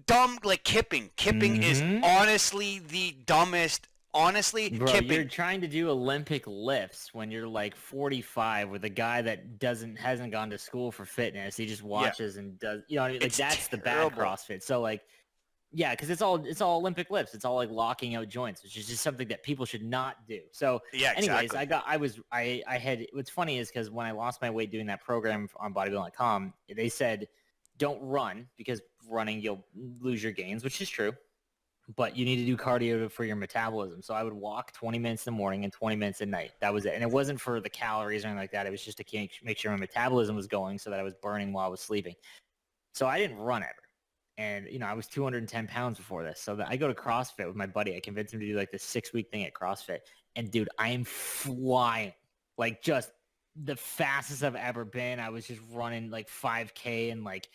dumb, like kipping. Kipping is honestly the dumbest. Honestly, Bro, kipping. you're trying to do Olympic lifts when you're like 45 with a guy that hasn't gone to school for fitness. He just watches and does, what I mean? Like It's that's the bad terrible. CrossFit. So like, yeah, because it's all Olympic lifts. It's all like locking out joints, which is just something that people should not do. So Yeah, anyways, exactly. I had, what's funny is because when I lost my weight doing that program on bodybuilding.com, they said, don't run because running, you'll lose your gains, which is true. But you need to do cardio for your metabolism. So I would walk 20 minutes in the morning and 20 minutes at night. That was it. And it wasn't for the calories or anything like that. It was just to make sure my metabolism was going so that I was burning while I was sleeping. So I didn't run ever. And, I was 210 pounds before this. So I go to CrossFit with my buddy. I convinced him to do like this 6-week thing at CrossFit. And dude, I am flying. Like just the fastest I've ever been. I was just running like 5K and like,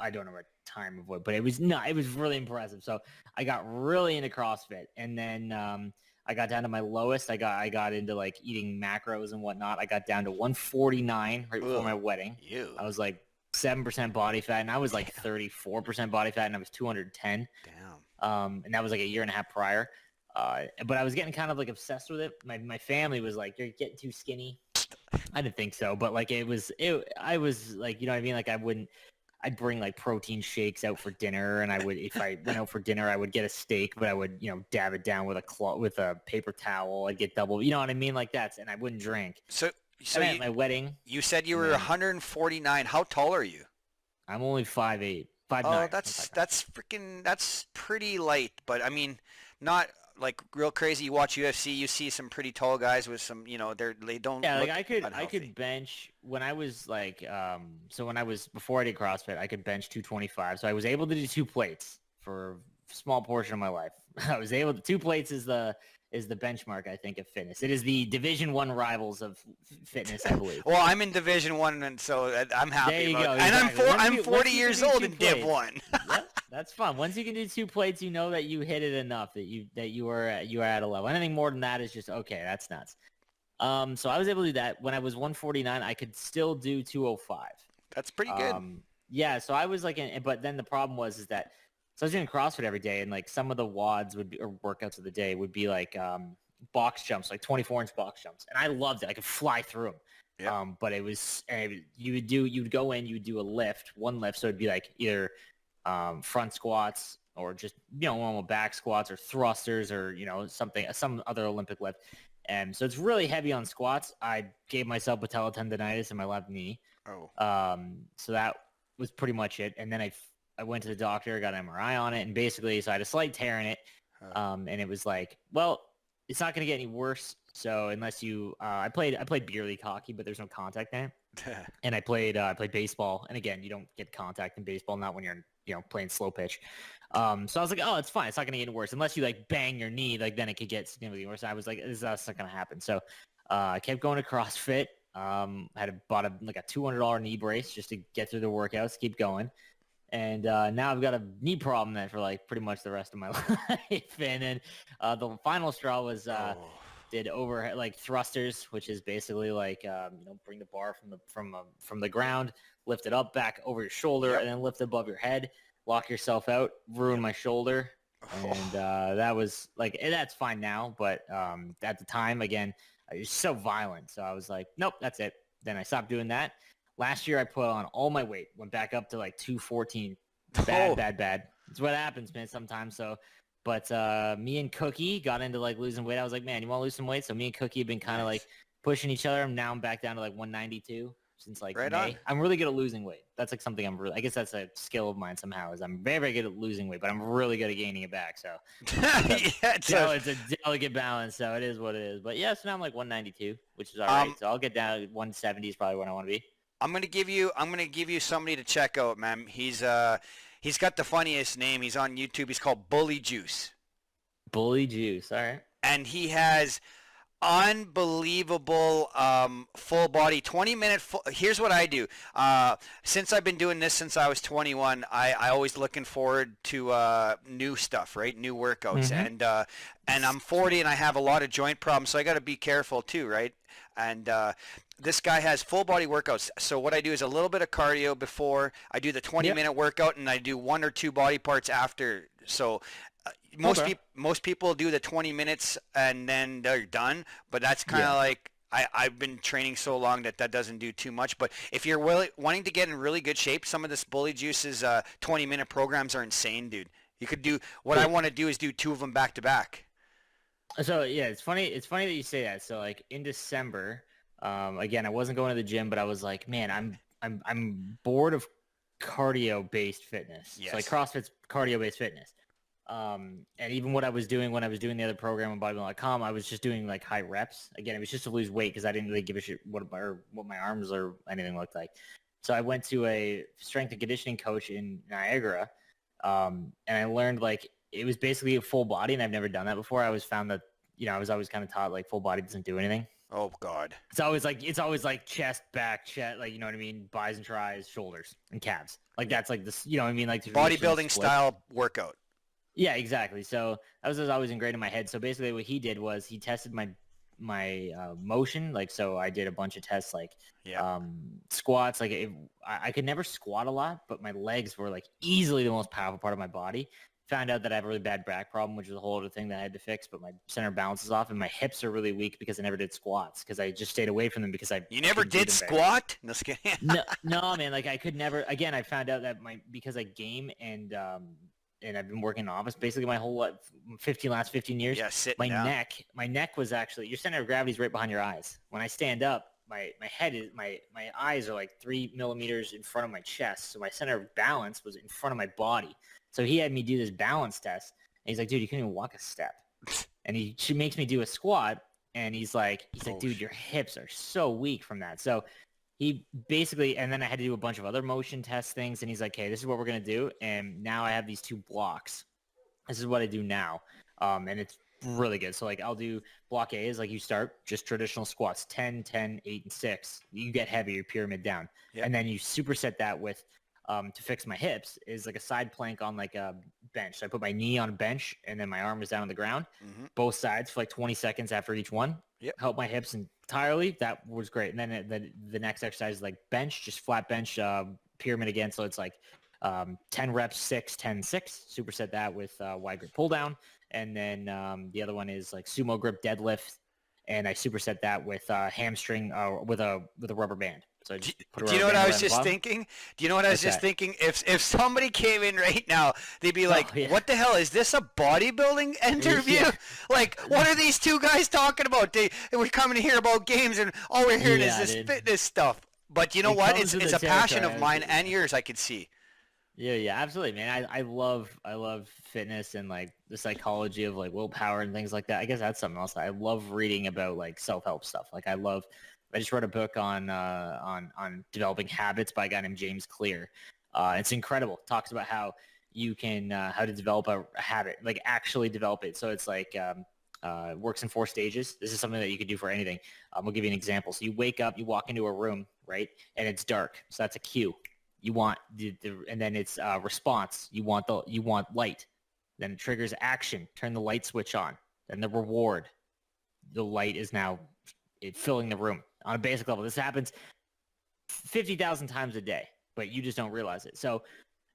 I don't know what time of what, but it was really impressive. So I got really into CrossFit, and then I got down to my lowest. I got into like eating macros and whatnot. I got down to 149 right before my wedding. Ew. I was like 7% body fat, and I was like 34% body fat, and I was 210. Damn. And that was like a year and a half prior. But I was getting kind of like obsessed with it. My family was like, "You're getting too skinny." I didn't think so, but like I was like, you know what I mean? Like I'd bring like protein shakes out for dinner, and if I went out for dinner, I would get a steak, but I would, dab it down with a paper towel. I'd get double, you know what I mean? Like and I wouldn't drink. So And at my wedding, you said you were 149. How tall are you? I'm only 5'8", 5'9". Oh, that's pretty light, but I mean, not like real crazy. You watch UFC, you see some pretty tall guys with some, they don't Yeah, look like I unhealthy. could bench when I was like so when I was before I did CrossFit, I could bench 225. So I was able to do 2 plates for a small portion of my life. I was able to 2 plates is the benchmark, I think, of fitness. It is the Division 1 rivals of fitness, I believe. Well, I'm in Division 1, and so I'm happy There you about go. it. And Exactly. I'm Once 40 you can years do old two in Div plates, 1. Yep, that's fun. Once you can do 2 plates, you know that you hit it enough that you are at a level. Anything more than that is just okay. That's nuts. So I was able to do that. When I was 149, I could still do 205. That's pretty good. Yeah, so I was like, but then the problem was that so I was doing CrossFit every day, and like some of the WODs would be, or workouts of the day would be like box jumps, like 24-inch box jumps, and I loved it. I could fly through them. Yeah. But it was you would go in, you would do one lift, so it'd be like either front squats or just normal back squats or thrusters or some other Olympic lift. And so it's really heavy on squats. I gave myself patella tendonitis in my left knee. Oh. So that was pretty much it. And then I went to the doctor, got an MRI on it, and basically, so I had a slight tear in it. And it was like, well, it's not going to get any worse. So unless you, I played beer league hockey, but there's no contact in it. And I played baseball. And again, you don't get contact in baseball, not when you're playing slow pitch. So I was like, oh, it's fine. It's not going to get any worse. Unless you like bang your knee, like then it could get significantly worse. I was like, that's not going to happen. So I kept going to CrossFit. Bought a $200 knee brace just to get through the workouts, keep going. And now I've got a knee problem that for like pretty much the rest of my life. And then the final straw was did overhead like thrusters, which is basically like bring the bar from the ground, lift it up back over your shoulder, and then lift it above your head, lock yourself out, ruin my shoulder. And that was like, that's fine now, but at the time, again, it was so violent. So I was like, nope, that's it. Then I stopped doing that. Last year I put on all my weight, went back up to like 214. Bad. It's what happens, man, sometimes. So, but me and Cookie got into like losing weight. I was like, man, you want to lose some weight? So me and Cookie have been kind of like pushing each other. Now I'm back down to like 192 since like right May. on. I'm really good at losing weight. That's like something I guess that's a skill of mine somehow, is I'm very, very good at losing weight, but I'm really good at gaining it back. So it's a delicate balance. So it is what it is. But yeah, so now I'm like 192, which is all right. So I'll get down to 170 is probably where I want to be. I'm gonna give you somebody to check out, man. He's got the funniest name. He's on YouTube. He's called Bully Juice. Bully Juice, all right. And he has unbelievable full body 20-minute here's what I do. Since I've been doing this since I was 21, I always looking forward to new stuff, right? New workouts. And I'm 40 and I have a lot of joint problems, so I got to be careful too, right? And this guy has full body workouts. So what I do is a little bit of cardio before I do the 20-minute workout, and I do 1 or 2 body parts after. So most people do the 20 minutes and then they're done, but that's kind of like I've been training so long that doesn't do too much. But if you're wanting to get in really good shape, some of this Bully Juice's 20-minute programs are insane, dude. You could do what I want to do is do 2 of them back to back. So yeah, it's funny that you say that. So like in December, again, I wasn't going to the gym, but I was like, man, I'm bored of cardio based fitness. Yes. So like CrossFit's cardio based fitness. And even what I was doing when I was doing the other program on bodybuilding.com, I was just doing like high reps. Again, it was just to lose weight because I didn't really give a shit what my arms or anything looked like. So I went to a strength and conditioning coach in Niagara, and I learned like it was basically a full body, and I've never done that before. I always found that I was always kind of taught like full body doesn't do anything. Oh God. It's always like chest, back, chest, like, you know what I mean? Bis and tris, shoulders, and calves. Like that's like this, you know what I mean? Like bodybuilding style workout. Yeah, exactly. So that was always ingrained in my head. So basically what he did was he tested my motion. Like, so I did a bunch of tests, like squats. Like I could never squat a lot, but my legs were like easily the most powerful part of my body. Found out that I have a really bad back problem, which is a whole other thing that I had to fix, but my center of balance is off, and my hips are really weak because I never did squats because I just stayed away from them because You never did squat? No, no, man. Like I could never, again, I found out that because I game and I've been working in office basically my whole life, last 15 years. Yeah, sitting my down. My neck was actually, your center of gravity is right behind your eyes. When I stand up, my head is, my eyes are like 3 millimeters in front of my chest. So my center of balance was in front of my body. So he had me do this balance test. And he's like, dude, you couldn't even walk a step. And she makes me do a squat, and he's like, Oh, dude, your hips are so weak from that. So he basically, and then I had to do a bunch of other motion test things, and he's like, hey, this is what we're going to do. And now I have these 2 blocks. This is what I do now. And it's really good. So like I'll do block A is like you start just traditional squats, 10, 10, 8, and 6. You get heavier, pyramid down. Yep. And then you superset that with, to fix my hips, is like a side plank on like a bench. So I put my knee on a bench and then my arm is down on the ground, both sides for like 20 seconds after each one. Yep. Help my hips entirely. That was great. And then the next exercise is like bench, just flat bench, pyramid again. So it's like 10 reps, 6, 10, 6. Superset that with wide grip pull down. And then the other one is like sumo grip deadlift. And I superset that with hamstring with a rubber band. So I just put a do you know rubber what band I was around the just bottom. thinking? Do you know what I was What's just that? thinking? If somebody came in right now, they'd be like, yeah. what the hell? Is this a bodybuilding interview? Yeah. Like, what are these 2 guys talking about? We're coming to hear about games, and all we're hearing is Yeah, this dude. fitness stuff. But you know It what? comes with It's the a passion territory, of mine absolutely. and yours, I could see. Yeah, absolutely, man. I love fitness and like the psychology of like willpower and things like that. I guess that's something else. I love reading about like self-help stuff. Like I just read a book on developing habits by a guy named James Clear. It's incredible. It talks about how you can how to develop a habit, like actually develop it. So it's like works in 4 stages. This is something that you could do for anything. We'll give you an example. So you wake up, you walk into a room, right, and it's dark. So that's a cue. You want and then it's response. You want light. Then it triggers action. Turn the light switch on. Then the reward. The light is now filling the room on a basic level. This happens 50,000 times a day, but you just don't realize it. So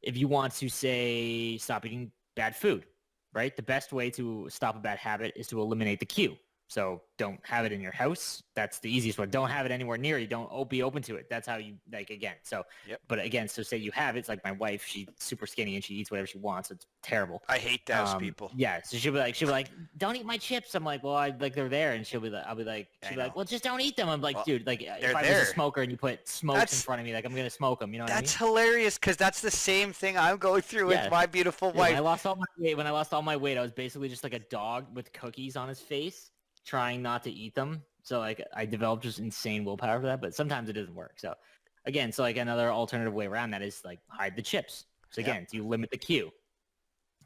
if you want to say stop eating bad food, right? The best way to stop a bad habit is to eliminate the cue. So don't have it in your house. That's the easiest one. Don't have it anywhere near you. Don't be open to it. That's how you like again. So, Yep. But again, so say you have it. It's like my wife. She's super skinny and she eats whatever she wants. It's terrible. I hate those people. Yeah. So she'll be like, don't eat my chips. I'm like, well, they're there, and she'll be like, she'll be like, well, just don't eat them. I'm like, Well, dude, like if I was there. a smoker and you put smokes in front of me, like I'm gonna smoke them. You know what I mean? That's hilarious because that's the same thing I'm going through Yeah. with my beautiful Dude, wife. when I lost all my weight, I was basically just like a dog with cookies on his face, trying not to eat them. So like I developed just insane willpower for that, but sometimes it doesn't work. So again, so like another alternative way around that is like hide the chips. So again, so you limit the cue,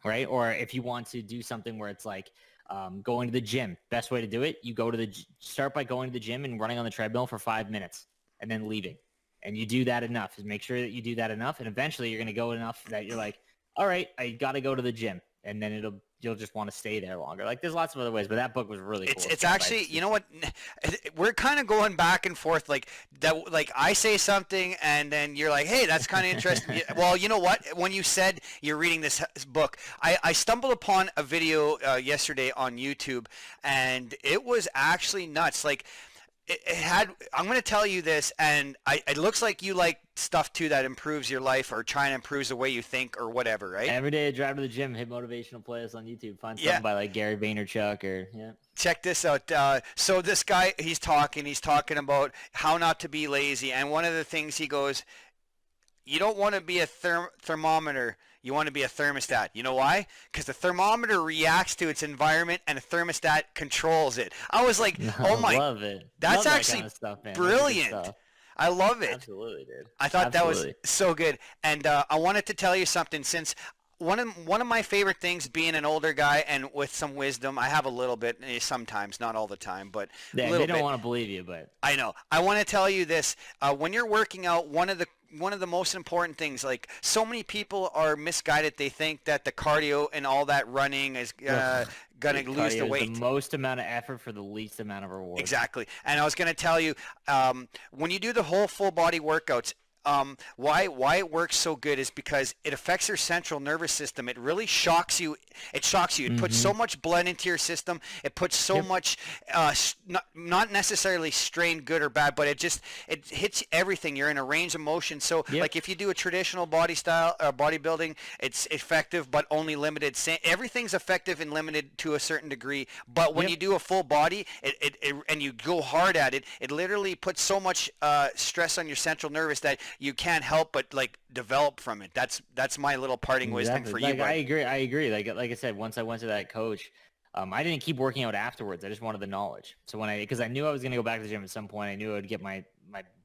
right? Or if you want to do something where it's like going to the gym, best way to do it, you start by going to the gym and running on the treadmill for 5 minutes and then leaving. And you do that enough. Just make sure that you do that enough, and eventually you're going to go enough that you're like, all right, I got to go to the gym, and then you'll just want to stay there longer. Like there's lots of other ways, but that book was really cool. It's actually, you know what, we're kind of going back and forth like that. Like I say something and then you're like, hey, that's kind of interesting. Well, you know what, when you said you're reading this book, I stumbled upon a video yesterday on YouTube, and it was actually nuts. Like it had, I'm going to tell you this, and it looks like you like stuff too that improves your life or trying to improve the way you think or whatever, right? Every day I drive to the gym, hit motivational playlists on YouTube, find something by like Gary Vaynerchuk or Check this out. So this guy, he's talking about how not to be lazy, and one of the things he goes, you don't want to be a thermometer. You want to be a thermostat. You know why? Because the thermometer reacts to its environment and the thermostat controls it. I was like, oh my, love it. that's love actually that kind of stuff, man. brilliant. That's good stuff. I love it. Absolutely, dude. I thought Absolutely. that was so good. And I wanted to tell you something, since one of my favorite things, being an older guy and with some wisdom, I have a little bit sometimes, not all the time, but a little they don't bit. want to believe you, but I know. I want to tell you this. When you're working out, one of the most important things, like so many people are misguided. They think that the cardio and all that running is going to lose the cardio is weight. the most amount of effort for the least amount of reward. Exactly. And I was going to tell you, when you do the whole full body workouts, why it works so good is because it affects your central nervous system. It really shocks you. It shocks you. It puts so much blood into your system. It puts so much, not necessarily strain, good or bad, but it hits everything. You're in a range of motion. So like if you do a traditional body style bodybuilding, it's effective but only limited. Everything's effective and limited to a certain degree. But when you do a full body, and you go hard at it, it literally puts so much stress on your central nervous that you can't help but like develop from it. That's my little parting wisdom for you. I agree. Like I said, once I went to that coach, I didn't keep working out afterwards. I just wanted the knowledge. So because I knew I was going to go back to the gym at some point, I knew I would get my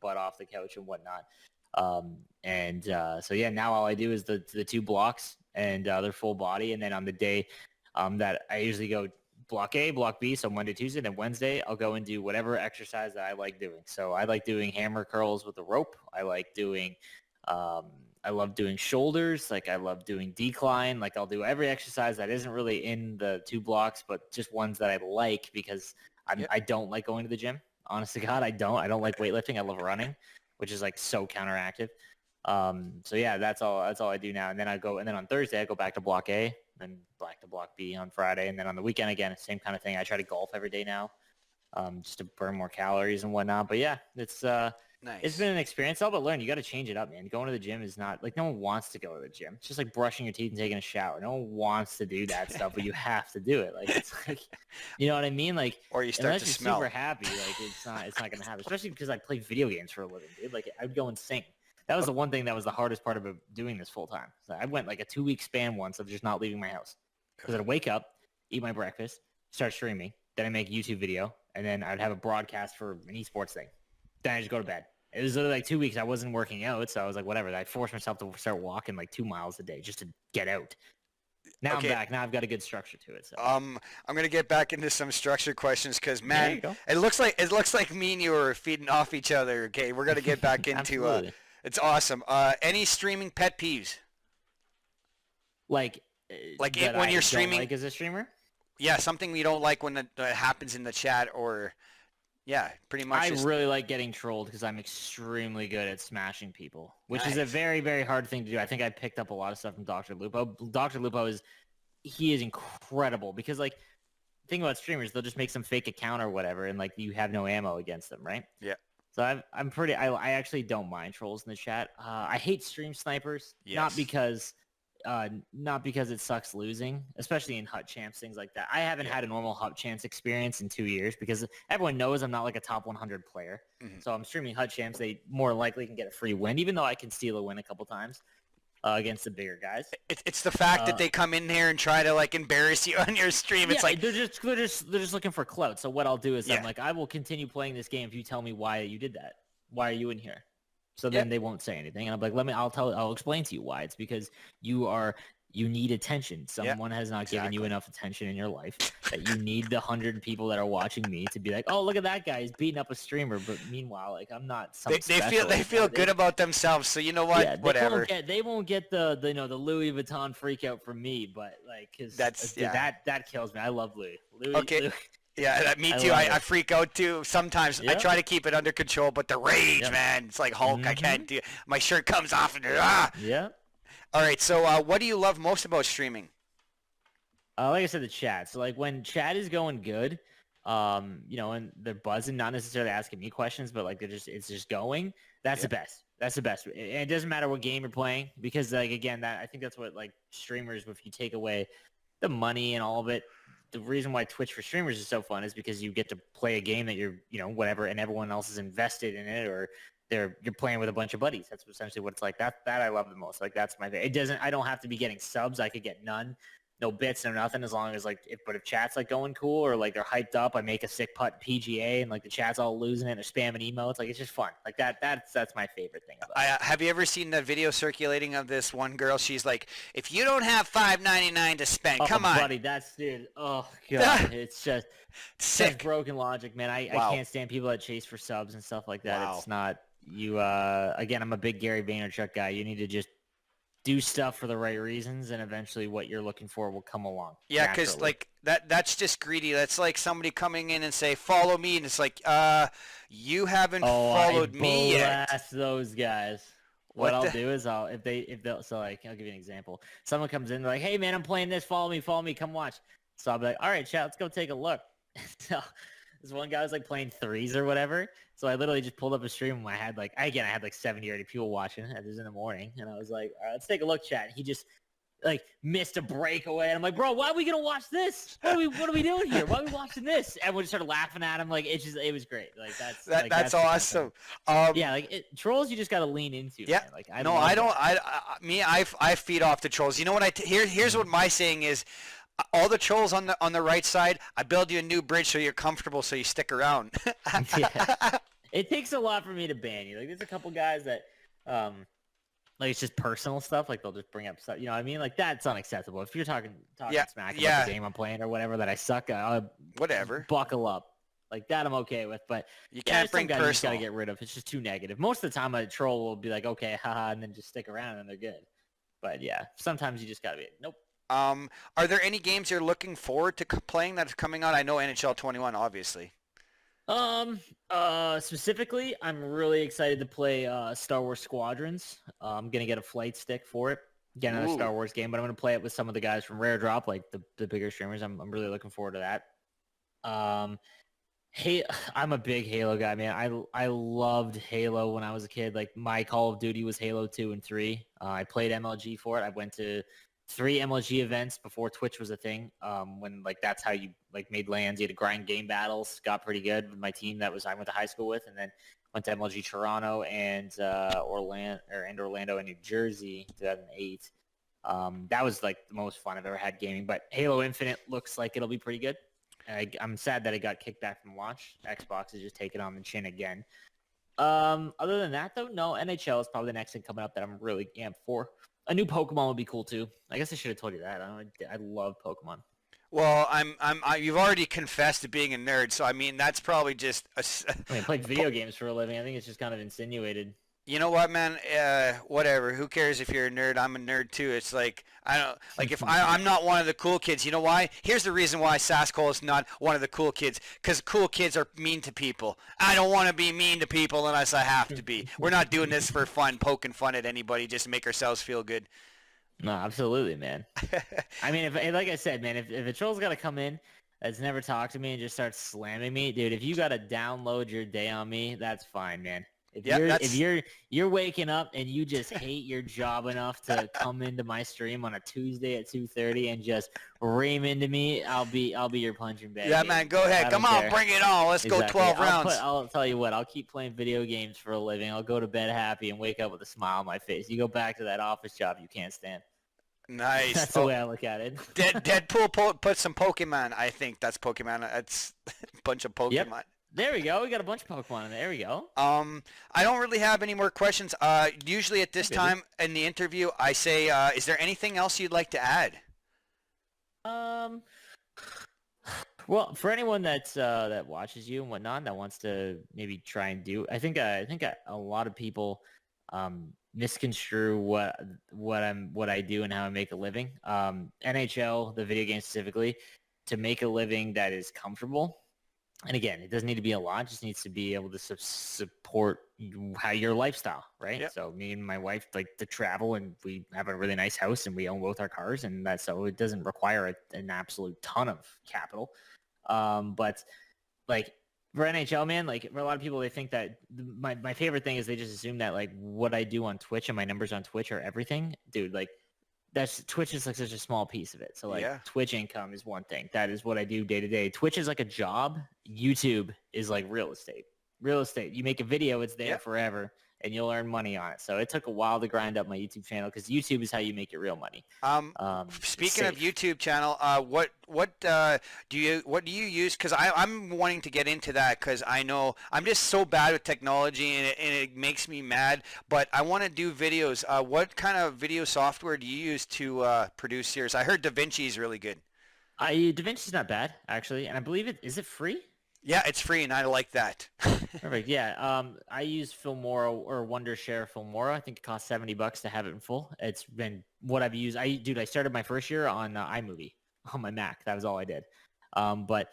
butt off the couch and whatnot. So yeah, now all I do is the 2 blocks, and they're full body. And then on the day that I usually go block A, block B, so Monday, Tuesday, then Wednesday, I'll go and do whatever exercise that I like doing. So I like doing hammer curls with a rope. I like doing I love doing shoulders. Like I love doing decline. Like I'll do every exercise that isn't really in the 2 blocks, but just ones that I like because I don't like going to the gym. Honest to God, I don't like weightlifting. I love running, which is like so counteractive. So yeah, that's all I do now. And then on Thursday I go back to block A, then back to block B on Friday. And then on the weekend again, same kind of thing. I try to golf every day now, just to burn more calories and whatnot. But yeah, it's Nice. It's been an experience. All but learn. You got to change it up, man. Going to the gym is not like no one wants to go to the gym. It's just like brushing your teeth and taking a shower. No one wants to do that stuff, but you have to do it. Like it's like, you know what I mean? Like, or you start to smell. Super happy. Like it's not gonna happen. Especially because I play video games for a living, dude. Like I'd go insane. That was the one thing that was the hardest part about doing this full time. So I went like a 2-week span once of just not leaving my house because I'd wake up, eat my breakfast, start streaming, then I make a YouTube video, and then I'd have a broadcast for an esports thing. Then I just go to bed. It was literally like 2 weeks. I wasn't working out, so I was like, whatever. I forced myself to start walking like 2 miles a day just to get out. Now I'm back. Now I've got a good structure to it. So. I'm gonna get back into some structured questions because man, it looks like me and you are feeding off each other. Okay, we're gonna get back into it's awesome. Any streaming pet peeves? Like when you're streaming, like as a streamer? Yeah, something you don't like when it happens in the chat or. Yeah, pretty much. I really like getting trolled because I'm extremely good at smashing people, which is a very, very hard thing to do. I think I picked up a lot of stuff from Dr. Lupo. Dr. Lupo is incredible because like, the thing about streamers, they'll just make some fake account or whatever, and like you have no ammo against them, right? Yeah. So I actually don't mind trolls in the chat. I hate stream snipers, not because it sucks losing, especially in hut champs, things like that. I haven't had a normal hut champs experience in 2 years because everyone knows I'm not like a top 100 player. Mm-hmm. So I'm streaming hut champs. They more likely can get a free win, even though I can steal a win a couple times against the bigger guys. It's the fact that they come in here and try to like embarrass you on your stream. It's like they're just looking for clout. So what I'll do is I'm like, I will continue playing this game if you tell me why you did that. Why are you in here? So then they won't say anything, and I'm like, I'll explain to you why. It's because you need attention. Someone has not given you enough attention in your life that you need the 100 people that are watching me to be like, oh, look at that guy, he's beating up a streamer. But meanwhile, like I'm not. They feel good about themselves. So you know what? Yeah, whatever. They won't get the Louis Vuitton freak out from me, but like because that kills me. I love Louis. Louis. Yeah, me too. I freak out too sometimes. I try to keep it under control, but the rage, man, it's like Hulk. I can't do. My shirt comes off and Yeah. All right. So, what do you love most about streaming? Like I said, the chat. So, like when chat is going good, and they're buzzing, not necessarily asking me questions, but like it's just going. That's the best. That's the best. And it doesn't matter what game you're playing because, like again, I think that's what like streamers. If you take away the money and all of it. The reason why Twitch for streamers is so fun is because you get to play a game that you're, whatever, and everyone else is invested in it, or you're playing with a bunch of buddies. That's essentially what it's like. That I love the most. Like that's my favorite. I don't have to be getting subs. I could get none, no bits, no nothing, as long as like if chat's like going cool or like they're hyped up. I make a sick putt PGA and like the chat's all losing it. They're spamming emotes. Like it's just fun. Like that's my favorate thing about it. Have you ever seen the video circulating of this one girl? She's like, if you don't have $5.99 to spend, come on, buddy. That's dude. Oh god, it's just sick. It's broken logic, man. I can't stand people that chase for subs and stuff like that. Wow. It's not you. Again, I'm a big Gary Vaynerchuk guy. You need to just do stuff for the right reasons, and eventually what you're looking for will come along. Yeah, because like that's just greedy. That's like somebody coming in and say, follow me, and it's like, you haven't followed me yet. Blast those guys. What I'll do is I'll give you an example. Someone comes in, they're like, hey man, I'm playing this, follow me, come watch. So I'll be like, all right, chat, let's go take a look. So this one guy was like playing threes or whatever. So I literally just pulled up a stream and I had like 70 or 80 people watching. It was in the morning. And I was like, all right, let's take a look, chat. He just like missed a breakaway. And I'm like, bro, why are we going to watch this? What are we doing here? Why are we watching this? Everyone just started laughing at him. Like, it was great. Like that's awesome. Trolls, you just got to lean into. Yeah. Man. Like, I feed off the trolls. You know what here's what my saying is. All the trolls on the right side. I build you a new bridge so you're comfortable, so you stick around. Yeah. It takes a lot for me to ban you. Like, there's a couple guys that, like, it's just personal stuff. Like, they'll just bring up stuff. You know what I mean? Like, that's unacceptable. If you're talking Yeah, smack about yeah, the game I'm playing or whatever that I suck at, whatever. buckle up. Like, that I'm okay with. But You yeah, can't there's some bring guys you just gotta personal. get rid of. It's just too negative. Most of the time, a troll will be like, okay, haha, and then just stick around and they're good. But yeah, sometimes you just gotta be, nope. Are there any games you're looking forward to playing that's coming out? I know NHL 21, obviously. Specifically, I'm really excited to play Star Wars Squadrons. I'm gonna get a flight stick for it. Get another Ooh. Star Wars game, but I'm gonna play it with some of the guys from Rare Drop, like the bigger streamers. I'm really looking forward to that. Hey, I'm a big Halo guy, man. I loved Halo when I was a kid. Like, my Call of Duty was Halo 2 and 3. I played MLG for it. I went to 3 MLG events before Twitch was a thing. When, like, that's how you, like, made lands. You had to grind game battles. Got pretty good with my team that was I went to high school with, and then went to MLG Toronto and Orlando and New Jersey, 2008. That was, like, the most fun I've ever had gaming. But Halo Infinite looks like it'll be pretty good. I'm sad that it got kicked back from launch. Xbox is just taking on the chin again. Other than that, though, no. NHL is probably the next thing coming up that I'm really amped for. A new Pokemon would be cool too. I guess I should have told you that. I love Pokemon. Well, you've already confessed to being a nerd, so I mean that's probably just I mean, I play video games for a living. I think it's just kind of insinuated. You know what, man? Whatever. Who cares if you're a nerd? I'm a nerd too. It's like I don't like if I'm not one of the cool kids. You know why? Here's the reason why Saskol is not one of the cool kids. Because cool kids are mean to people. I don't want to be mean to people unless I have to be. We're not doing this for fun, poking fun at anybody, just to make ourselves feel good. No, absolutely, man. I mean, if like I said, man, if a troll's got to come in that's never talked to me and just start slamming me, dude, if you got to download your day on me, that's fine, man. If you're waking up and you just hate your job enough to come into my stream on a Tuesday at 2:30 and just ream into me, I'll be your punching bag. Yeah, man, go ahead. Come on, bring it on. Let's go 12 rounds. I'll tell you what, I'll keep playing video games for a living. I'll go to bed happy and wake up with a smile on my face. You go back to that office job you can't stand. Nice. That's the way I look at it. Deadpool put some Pokemon. I think that's Pokemon. That's a bunch of Pokemon. Yep. There we go. We got a bunch of Pokemon in there. There we go. I don't really have any more questions. Usually at this time in the interview, I say, is there anything else you'd like to add? Well, for anyone that's that watches you and whatnot, that wants to maybe try and do, I think a lot of people misconstrue what I do and how I make a living. NHL, the video game specifically, to make a living that is comfortable. And again, it doesn't need to be a lot. It just needs to be able to support your lifestyle, right? Yep. So me and my wife like to travel, and we have a really nice house, and we own both our cars, and that's so it doesn't require an absolute ton of capital. But like for NHL, man, like for a lot of people, they think that my favorite thing is they just assume that like what I do on Twitch and my numbers on Twitch are everything, dude. Like Twitch is like such a small piece of it. So like Twitch income is one thing. That is what I do day to day. Twitch is like a job. YouTube is like real estate. Real estate. You make a video, it's there forever, and you'll earn money on it. So it took a while to grind up my YouTube channel because YouTube is how you make your real money. Speaking of YouTube channel, what do you use? Because I'm wanting to get into that because I know I'm just so bad with technology and it makes me mad. But I want to do videos. What kind of video software do you use to produce yours? I heard DaVinci is really good. DaVinci's not bad actually, and I believe is it free? Yeah, it's free, and I like that. Perfect. Yeah. I use Filmora or Wondershare Filmora. I think it costs $70 to have it in full. It's been what I've used. I started my first year on iMovie on my Mac. That was all I did. But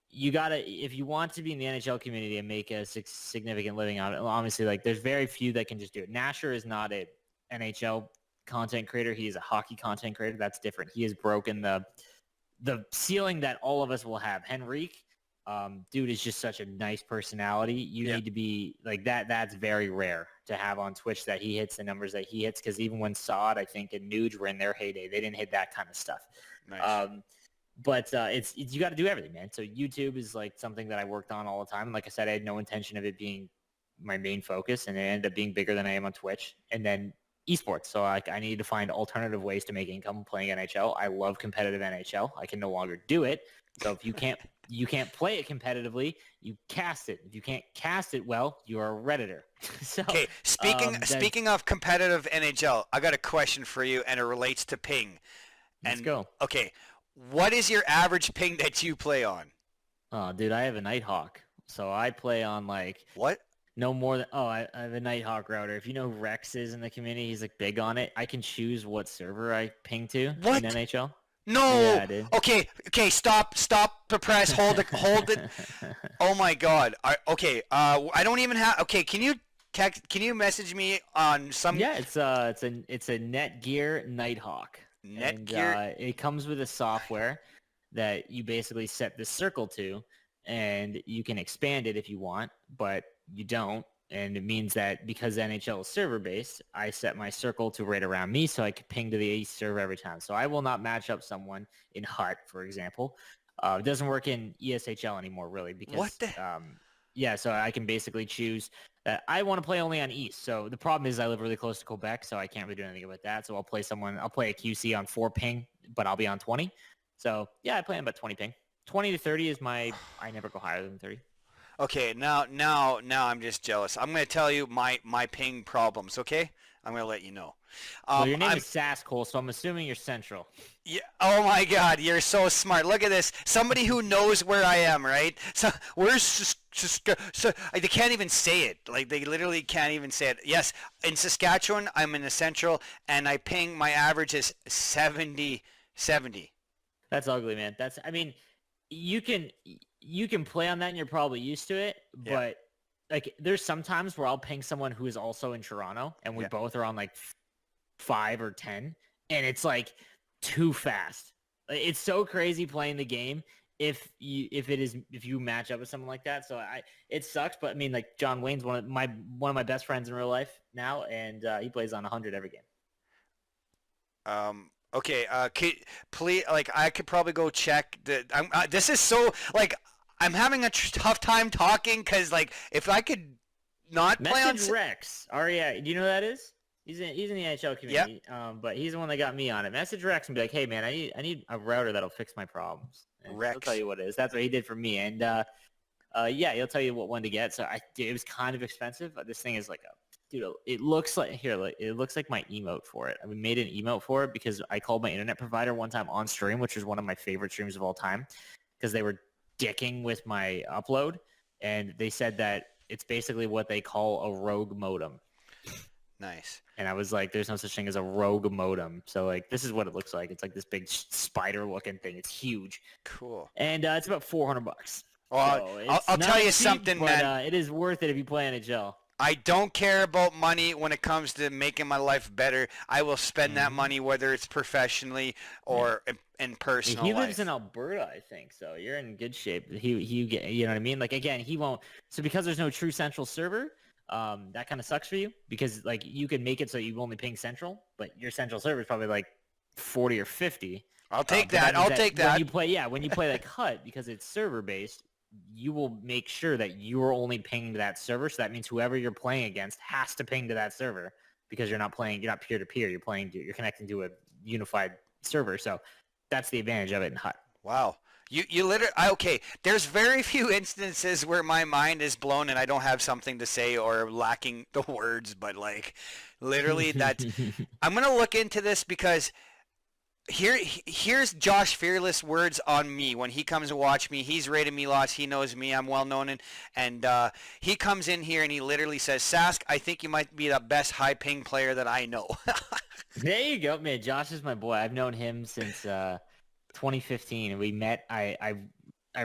you gotta, if you want to be in the NHL community and make a significant living on it, obviously, like there's very few that can just do it. Nasher is not a NHL content creator. He is a hockey content creator. That's different. He has broken the ceiling that all of us will have. Henrique. Dude is just such a nice personality. You need to be like that. That's very rare to have on Twitch that he hits the numbers that he hits. Because even when Sod, I think, and Nuge were in their heyday, they didn't hit that kind of stuff. Nice. But it's you got to do everything, man. So YouTube is like something that I worked on all the time. And like I said, I had no intention of it being my main focus, and it ended up being bigger than I am on Twitch. And then esports. So I need to find alternative ways to make income playing NHL. I love competitive NHL. I can no longer do it. So if you can't play it competitively, you cast it. If you can't cast it well, you're a Redditor. So Okay, speaking of competitive NHL, I got a question for you, and it relates to ping. Let's go. Okay, what is your average ping that you play on? Oh, dude, I have a Nighthawk. So I play on like What? no more than I have a Nighthawk router. If you know who Rex is in the community, he's like big on it. I can choose what server I ping to What? in NHL. No. Yeah, dude. Okay. Stop the press. Hold it. Oh my God. Okay. I don't even have. Okay. Can you message me on some Yeah, it's a Netgear Nighthawk. Netgear? And it comes with a software that you basically set the circle to, and you can expand it if you want, but you don't. And it means that because NHL is server-based, I set my circle to right around me so I can ping to the east server every time. So I will not match up someone in HUT, for example. It doesn't work in ESHL anymore, really, because What the? yeah, so I can basically choose that I want to play only on East. So the problem is I live really close to Quebec, so I can't really do anything about that. So I'll play a QC on 4 ping, but I'll be on 20. So yeah, I play on about 20 ping. 20 to 30 is I never go higher than 30. Okay. Now I'm just jealous. I'm gonna tell you my ping problems. Okay. I'm gonna let you know. Well, your name I'm is Saskole, so I'm assuming you're Central. Yeah. Oh my God, you're so smart. Look at this. Somebody who knows where I am, right? So they can't even say it. Like they literally can't even say it. Yes, in Saskatchewan, I'm in the central, and I ping. My average is 70. That's ugly, man. I mean, you can play on that and you're probably used to it, Yeah. but like there's sometimes where I'll ping someone who is also in Toronto and we Yeah. both are on like 5 or 10 and it's like too fast. It's so crazy playing the game if you match up with someone like that. So it sucks, but I mean like John Wayne's one of my best friends in real life now, and he plays on 100 every game. Okay. Please, like, I could probably go check this is so like I'm having a tough time talking because like if I could not play on. Message Rex. REI. Do you know who that is? He's in the NHL community. Yep. But he's the one that got me on it. Message Rex and be like, hey man, I need a router that'll fix my problems. And Rex. He'll tell you what it is. That's what he did for me. And yeah, he'll tell you what one to get. So it was kind of expensive. This thing is like dude, it looks like it looks like my emote for it. I made an emote for it because I called my internet provider one time on stream, which is one of my favorite streams of all time, because they were dicking with my upload, and they said that it's basically what they call a rogue modem. Nice. And I was like, there's no such thing as a rogue modem. So like, this is what it looks like. It's like this big spider looking thing. It's huge. Cool. And it's about $400. Well, So I'll tell you cheap, something, but, man. it is worth it if you play NHL. I don't care about money when it comes to making my life better. I will spend that money whether it's professionally or in personal He life. lives in Alberta, I think, so you're in good shape. You know what I mean? Like again, he won't. So because there's no true central server, that kind of sucks for you because like you can make it so you only ping central, but your central server is probably like 40 or 50. I'll take that. I'll take that. When you play like HUT, because it's server based, you will make sure that you're only pinging to that server. So that means whoever you're playing against has to ping to that server because you're not peer to peer. You're connecting to a unified server. So that's the advantage of it in HUT. Wow. You literally, okay, there's very few instances where my mind is blown and I don't have something to say or lacking the words, but like literally that I'm going to look into this because here's Josh Fearless words on me when he comes to watch me. He's rated me lots. He knows me. I'm well known, and he comes in here and he literally says, "Sask, I think you might be the best high ping player that I know." There you go, man. Josh is my boy. I've known him since 2015, and we met. I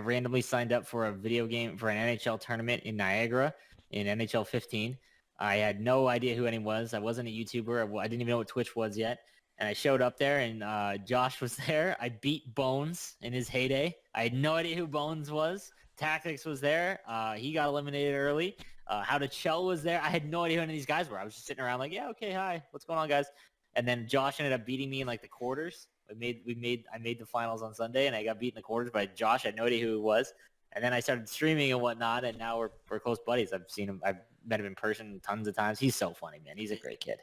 randomly signed up for a video game for an NHL tournament in Niagara in NHL 15. I had no idea who anyone was. I wasn't a YouTuber. I didn't even know what Twitch was yet. And I showed up there, and Josh was there. I beat Bones in his heyday. I had no idea who Bones was. Tactics was there. He got eliminated early. How to Chell was there. I had no idea who any of these guys were. I was just sitting around like, yeah, okay, hi, what's going on, guys? And then Josh ended up beating me in like the quarters. I made the finals on Sunday, and I got beat in the quarters by Josh. I had no idea who he was. And then I started streaming and whatnot, and now we're close buddies. I've seen him. met him in person tons of times. He's so funny, man. He's a great kid.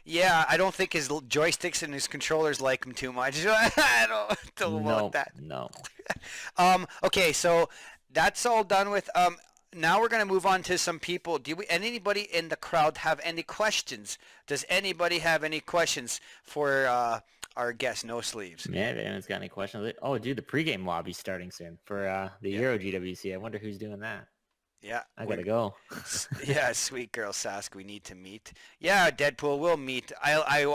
Yeah, I don't think his joysticks and his controllers like him too much. I don't know about that. No. Okay, so that's all done with. Now we're gonna move on to some people. Anybody in the crowd have any questions? Does anybody have any questions for our guest, No Sleeves? Yeah, if anyone's got any questions. Oh, dude, the pregame lobby's starting soon for the Euro GWC. I wonder who's doing that. Yeah, I gotta go. Yeah, sweet girl Sask, we need to meet. Yeah, Deadpool, we'll meet. I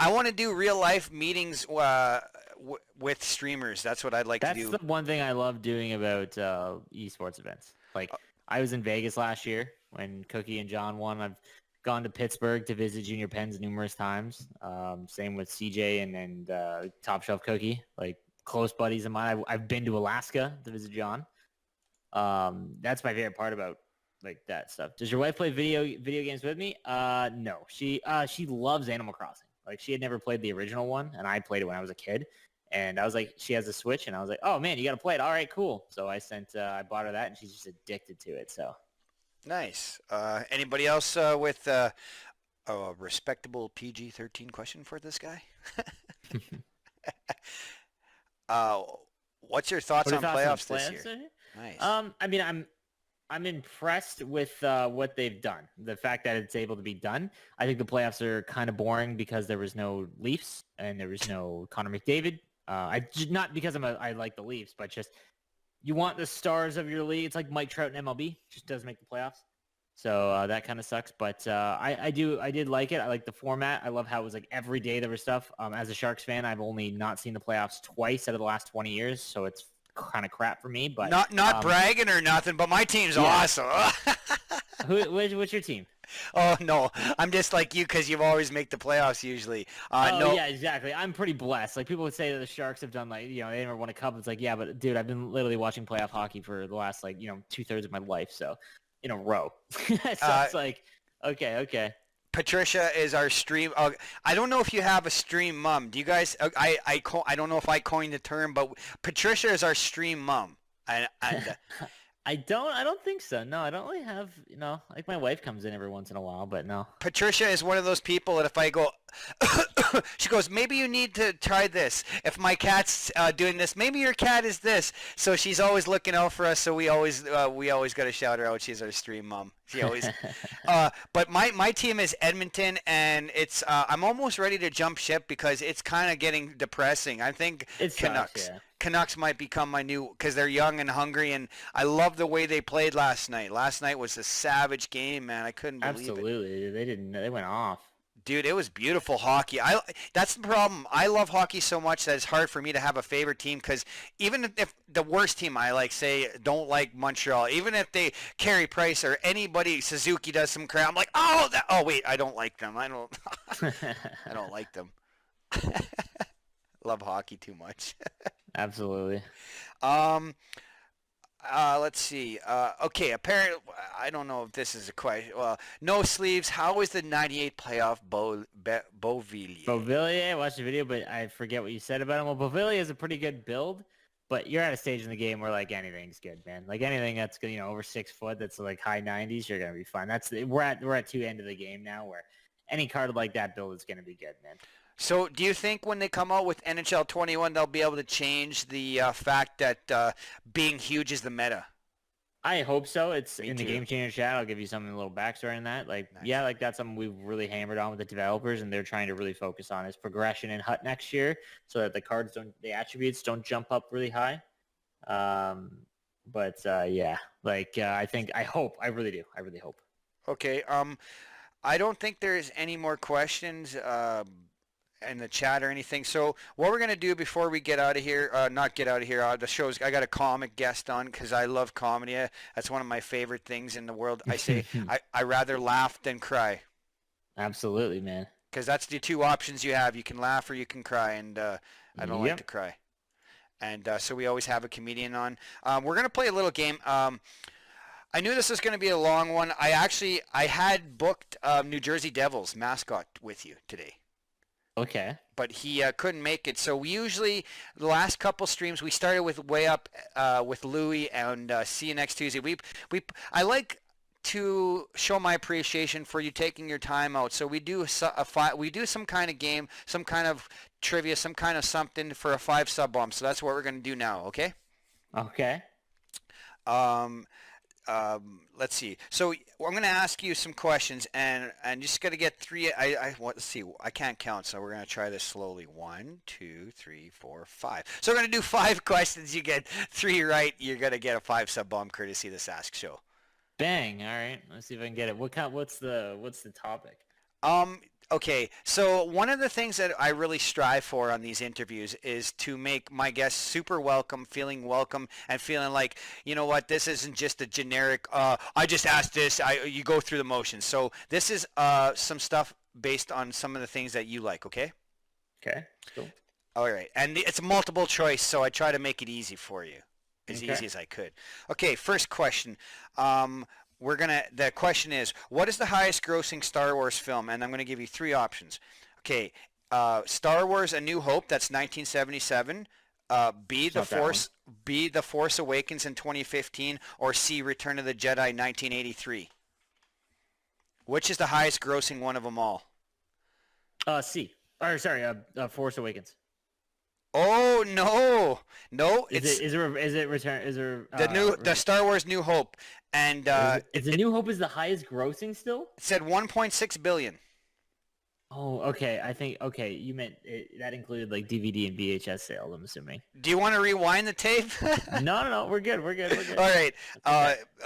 want to do real life meetings with streamers. That's what I'd like to do. That's the one thing I love doing about esports events. Like I was in Vegas last year when Cookie and John won. I've gone to Pittsburgh to visit Junior Pens numerous times. Same with CJ and Top Shelf Cookie, like close buddies of mine. I've been to Alaska to visit John. That's my favorite part about like that stuff. Does your wife play video games with me? No. She loves Animal Crossing. Like she had never played the original one, and I played it when I was a kid. And I was like, she has a Switch, and I was like, oh man, you got to play it. All right, cool. So I bought her that, and she's just addicted to it. So nice. Anybody else with a respectable PG-13 question for this guy? What's your thoughts on playoffs this year? Nice. I mean, I'm impressed with what they've done. The fact that it's able to be done. I think the playoffs are kind of boring because there was no Leafs and there was no Connor McDavid. Not because I like the Leafs, but just you want the stars of your league. It's like Mike Trout in MLB, just doesn't make the playoffs. So that kind of sucks. But I did like it. I like the format. I love how it was like every day there was stuff. As a Sharks fan, I've only not seen the playoffs twice out of the last 20 years, so it's kind of crap for me. But not bragging or nothing, but my team's awesome. What's your team? Oh no, I'm just like you because you've always make the playoffs usually. No. Yeah, exactly. I'm pretty blessed. Like people would say that the Sharks have done like they never won a cup. It's like yeah, but dude, I've been literally watching playoff hockey for the last 2/3 of my life, so in a row. So it's like okay. Patricia is our stream. I don't know if you have a stream mom. Do you guys? I don't know if I coined the term, but Patricia is our stream mom. And I don't think so. No, I don't really have, like my wife comes in every once in a while, but no. Patricia is one of those people that if I go, she goes, maybe you need to try this. If my cat's doing this, maybe your cat is this. So she's always looking out for us. So we always got to shout her out. She's our stream mom. She always. But my team is Edmonton, and it's I'm almost ready to jump ship because it's kind of getting depressing. I think it Canucks. Sucks, yeah. Canucks might become my new because they're young and hungry, and I love the way they played last night. Last night was a savage game, man. I couldn't believe it. Absolutely, they went off. Dude, it was beautiful hockey. That's the problem. I love hockey so much that it's hard for me to have a favorite team because even if the worst team I like, say, don't like Montreal, even if they Carey Price or anybody, Suzuki does some crap, I'm like, oh wait, I don't like them. I don't like them. Love hockey too much. Absolutely. Let's see. Okay, apparently, I don't know if this is a question. No Sleeves, how was the 98 playoff Beauvillier? Beauvillier, I watched the video, but I forget what you said about him. Well, Beauvillier is a pretty good build, but you're at a stage in the game where, like, anything's good, man. Like, anything that's, over 6 foot that's, like, high 90s, you're going to be fine. We're at two end of the game now where any card like that build is going to be good, man. So do you think when they come out with NHL 21, they'll be able to change the fact that being huge is the meta? I hope so. It's Me in too. the Game Changer chat. I'll give you some a little backstory on that. Like, Nice. yeah, like that's something we've really hammered on with the developers, and they're trying to really focus on is progression in HUT next year, so that the attributes don't jump up really high. Yeah, like I really hope. Okay. I don't think there's any more questions in the chat or anything. So what we're gonna do before we get out of here, not get out of here, the show's I got a comic guest on because I love comedy. That's one of my favorite things in the world. I say I rather laugh than cry. Absolutely, man. Because that's the two options you have. You can laugh or you can cry, and I don't like to cry. And so we always have a comedian on. We're gonna play a little game. I knew this was going to be a long one. I had booked New Jersey Devils mascot with you today. Okay. But he couldn't make it. So we usually, the last couple streams, we started with Way Up with Louie and see you next Tuesday. I like to show my appreciation for you taking your time out. So we do we do some kind of game, some kind of trivia, some kind of something for a 5 sub bomb. So that's what we're going to do now, okay? Okay. Um, let's see. So I'm going to ask you some questions, and just got to get 3. Let's see. I can't count, so we're going to try this slowly. 1, 2, 3, 4, 5. So we're going to do 5 questions. You get 3 right, you're going to get a 5 sub bomb courtesy of the Sask Show. Bang! All right, let's see if I can get it. What's the topic? Okay, so one of the things that I really strive for on these interviews is to make my guests super welcome, and feeling like, you know what, this isn't just a generic, I just asked this, you go through the motions. So this is some stuff based on some of the things that you like, okay? Okay, cool. All right, and it's multiple choice, so I try to make it easy for you, as easy as I could. Okay, first question. The question is, what is the highest grossing Star Wars film? And I'm going to give you 3 options. Okay, Star Wars A New Hope, that's 1977. B, The Force Awakens in 2015, or C, Return of the Jedi 1983. Which is the highest grossing one of them all? C. Or sorry, Force Awakens. Oh no, Is it Return? Is there the Star Wars New Hope, and is the New Hope is the highest grossing still? It said 1.6 billion. Oh, okay. I think you meant that included like DVD and VHS sales. I'm assuming. Do you want to rewind the tape? No, we're good. All right.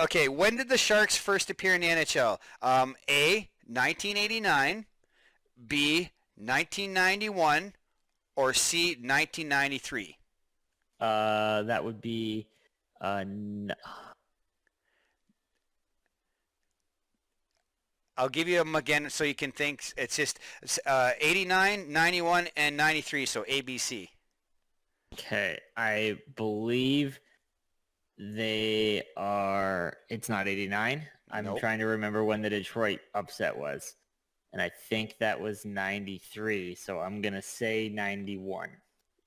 Okay. When did the Sharks first appear in the NHL? A, 1989, B, 1991. Or C, 1993? That would be, I'll give you them again so you can think. It's just 89, 91, and 93, so A, B, C. Okay, I believe they are, it's not 89. I'm trying to remember when the Detroit upset was. And I think that was 93, so I'm going to say 91.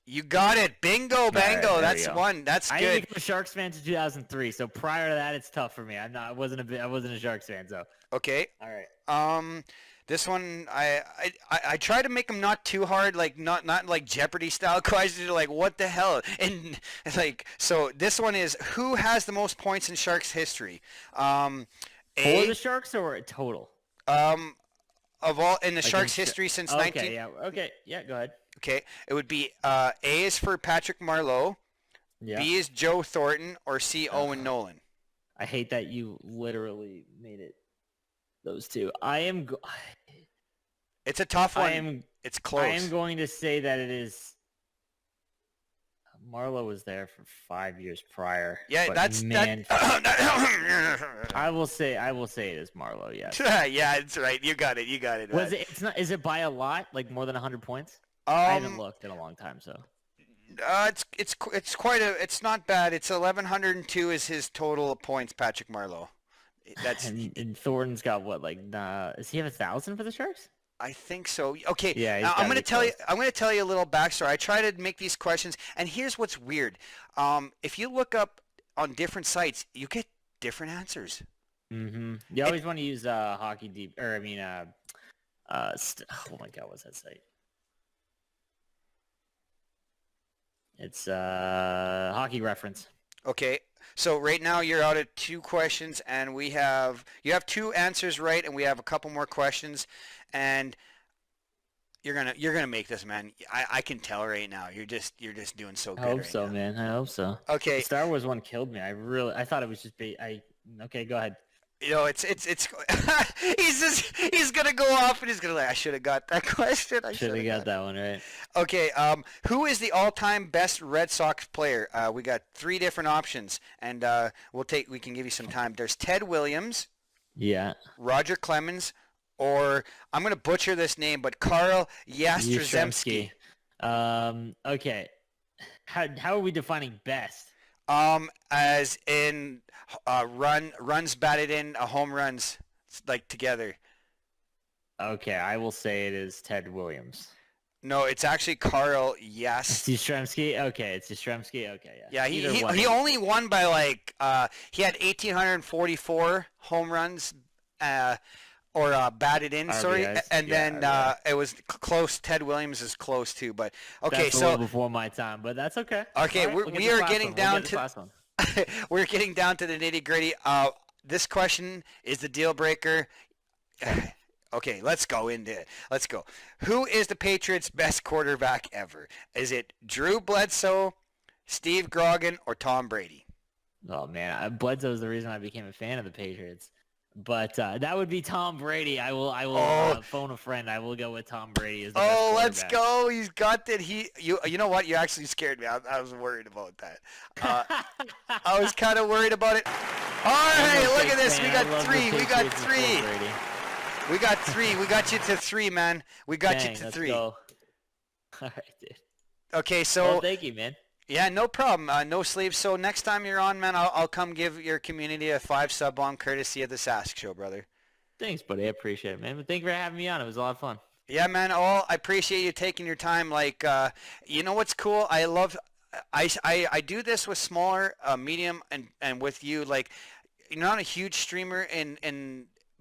You got it. Bingo, bango. Right, That's one. That's good. I didn't become a Sharks fan until 2003, so prior to that, it's tough for me. I wasn't a Sharks fan, so. Okay. All right. This one, I try to make them not too hard, like not like Jeopardy style questions. Like, what the hell? And like, so this one is, who has the most points in Sharks history? For the Sharks or total? Of all in the Sharks' history since 19. Okay, yeah, go ahead. Okay, it would be A is for Patrick Marleau, B is Joe Thornton, or C, Owen Nolan. I hate that you literally made it those two. It's a tough one. It's close. I am going to say that it is. Marleau was there for 5 years prior. Yeah, that's man. I will say it is Marleau. Yes. Yeah, it's right. You got it. Was it? It's not. Is it by a lot? Like more than 100 points? I haven't looked in a long time, so. It's quite a. It's not bad. It's 1,102 is his total points. Patrick Marleau. That's and Thornton's got what? Like, does he have 1,000 for the Sharks? I think so. Okay. Yeah. Now, I'm going to tell you a little backstory. I try to make these questions, and here's what's weird. If you look up on different sites, you get different answers. Mm-hmm. You always want to use Hockey Deep, or I mean, oh my God, what's that site? It's Hockey Reference. Okay. So right now you're out of 2 questions, and you have 2 answers right, and we have a couple more questions, and you're gonna make this, man. I can tell right now. You're just doing so good. I hope so, man. I hope so. Okay. The Star Wars one killed me. I thought it was just okay, go ahead. You know, it's he's gonna go off and he's gonna I should have got that question. I should have got that one right. Okay, who is the all-time best Red Sox player? We got 3 different options, and we can give you some time. There's Ted Williams, Roger Clemens, or I'm gonna butcher this name, but Carl Yastrzemski. Okay, how are we defining best? As in runs batted in, home runs, like together. Okay, I will say it is Ted Williams. No, it's actually Carl Yastrzemski. Okay, it's Yastrzemski. Okay, yeah. Yeah, he only won by he had 1,844 home runs, or batted in. Sorry, RBIs. and Yeah, then RBI. it was close. Ted Williams is close too, but okay. That's a So little before my time, but that's okay. okay, All right, we'll get we this are last getting one. We'll down get this to last one. we're getting down to the nitty gritty. This question is the deal breaker. Okay, let's go into it. Let's go. Who is the Patriots' best quarterback ever? Is it Drew Bledsoe, Steve Grogan, or Tom Brady? Oh man, Bledsoe's the reason I became a fan of the Patriots. But that would be Tom Brady. I will Oh. phone a friend. I will go with Tom Brady as the Oh, best let's quarterback. go. He's got that. You know what? You actually scared me. I was worried about that. I was kind of worried about it. All right, look at this. We got three. We got three. We got three. We got you to three, man. We got you to let's three. Go. All right, dude. Okay, so Well, thank you, man. yeah, no problem. No sleeves. So next time you're on, man, I'll come give your community a 5-sub bomb courtesy of the Sask Show, brother. Thanks, buddy. I appreciate it, man. But thank you for having me on. It was a lot of fun. Yeah, man. I appreciate you taking your time. Like, you know what's cool? I do this with smaller, medium, and with you. Like, you're not a huge streamer,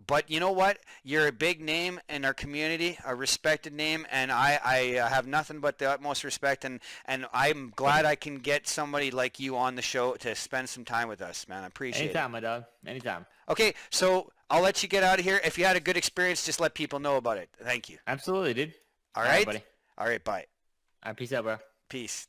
but you know what? You're a big name in our community, a respected name, and I have nothing but the utmost respect, and I'm glad I can get somebody like you on the show to spend some time with us, man. I appreciate it. Anytime, my dog. Anytime. Okay, so I'll let you get out of here. If you had a good experience, just let people know about it. Thank you. Absolutely, dude. All right? buddy. All right, bye. All right, peace out, bro. Peace.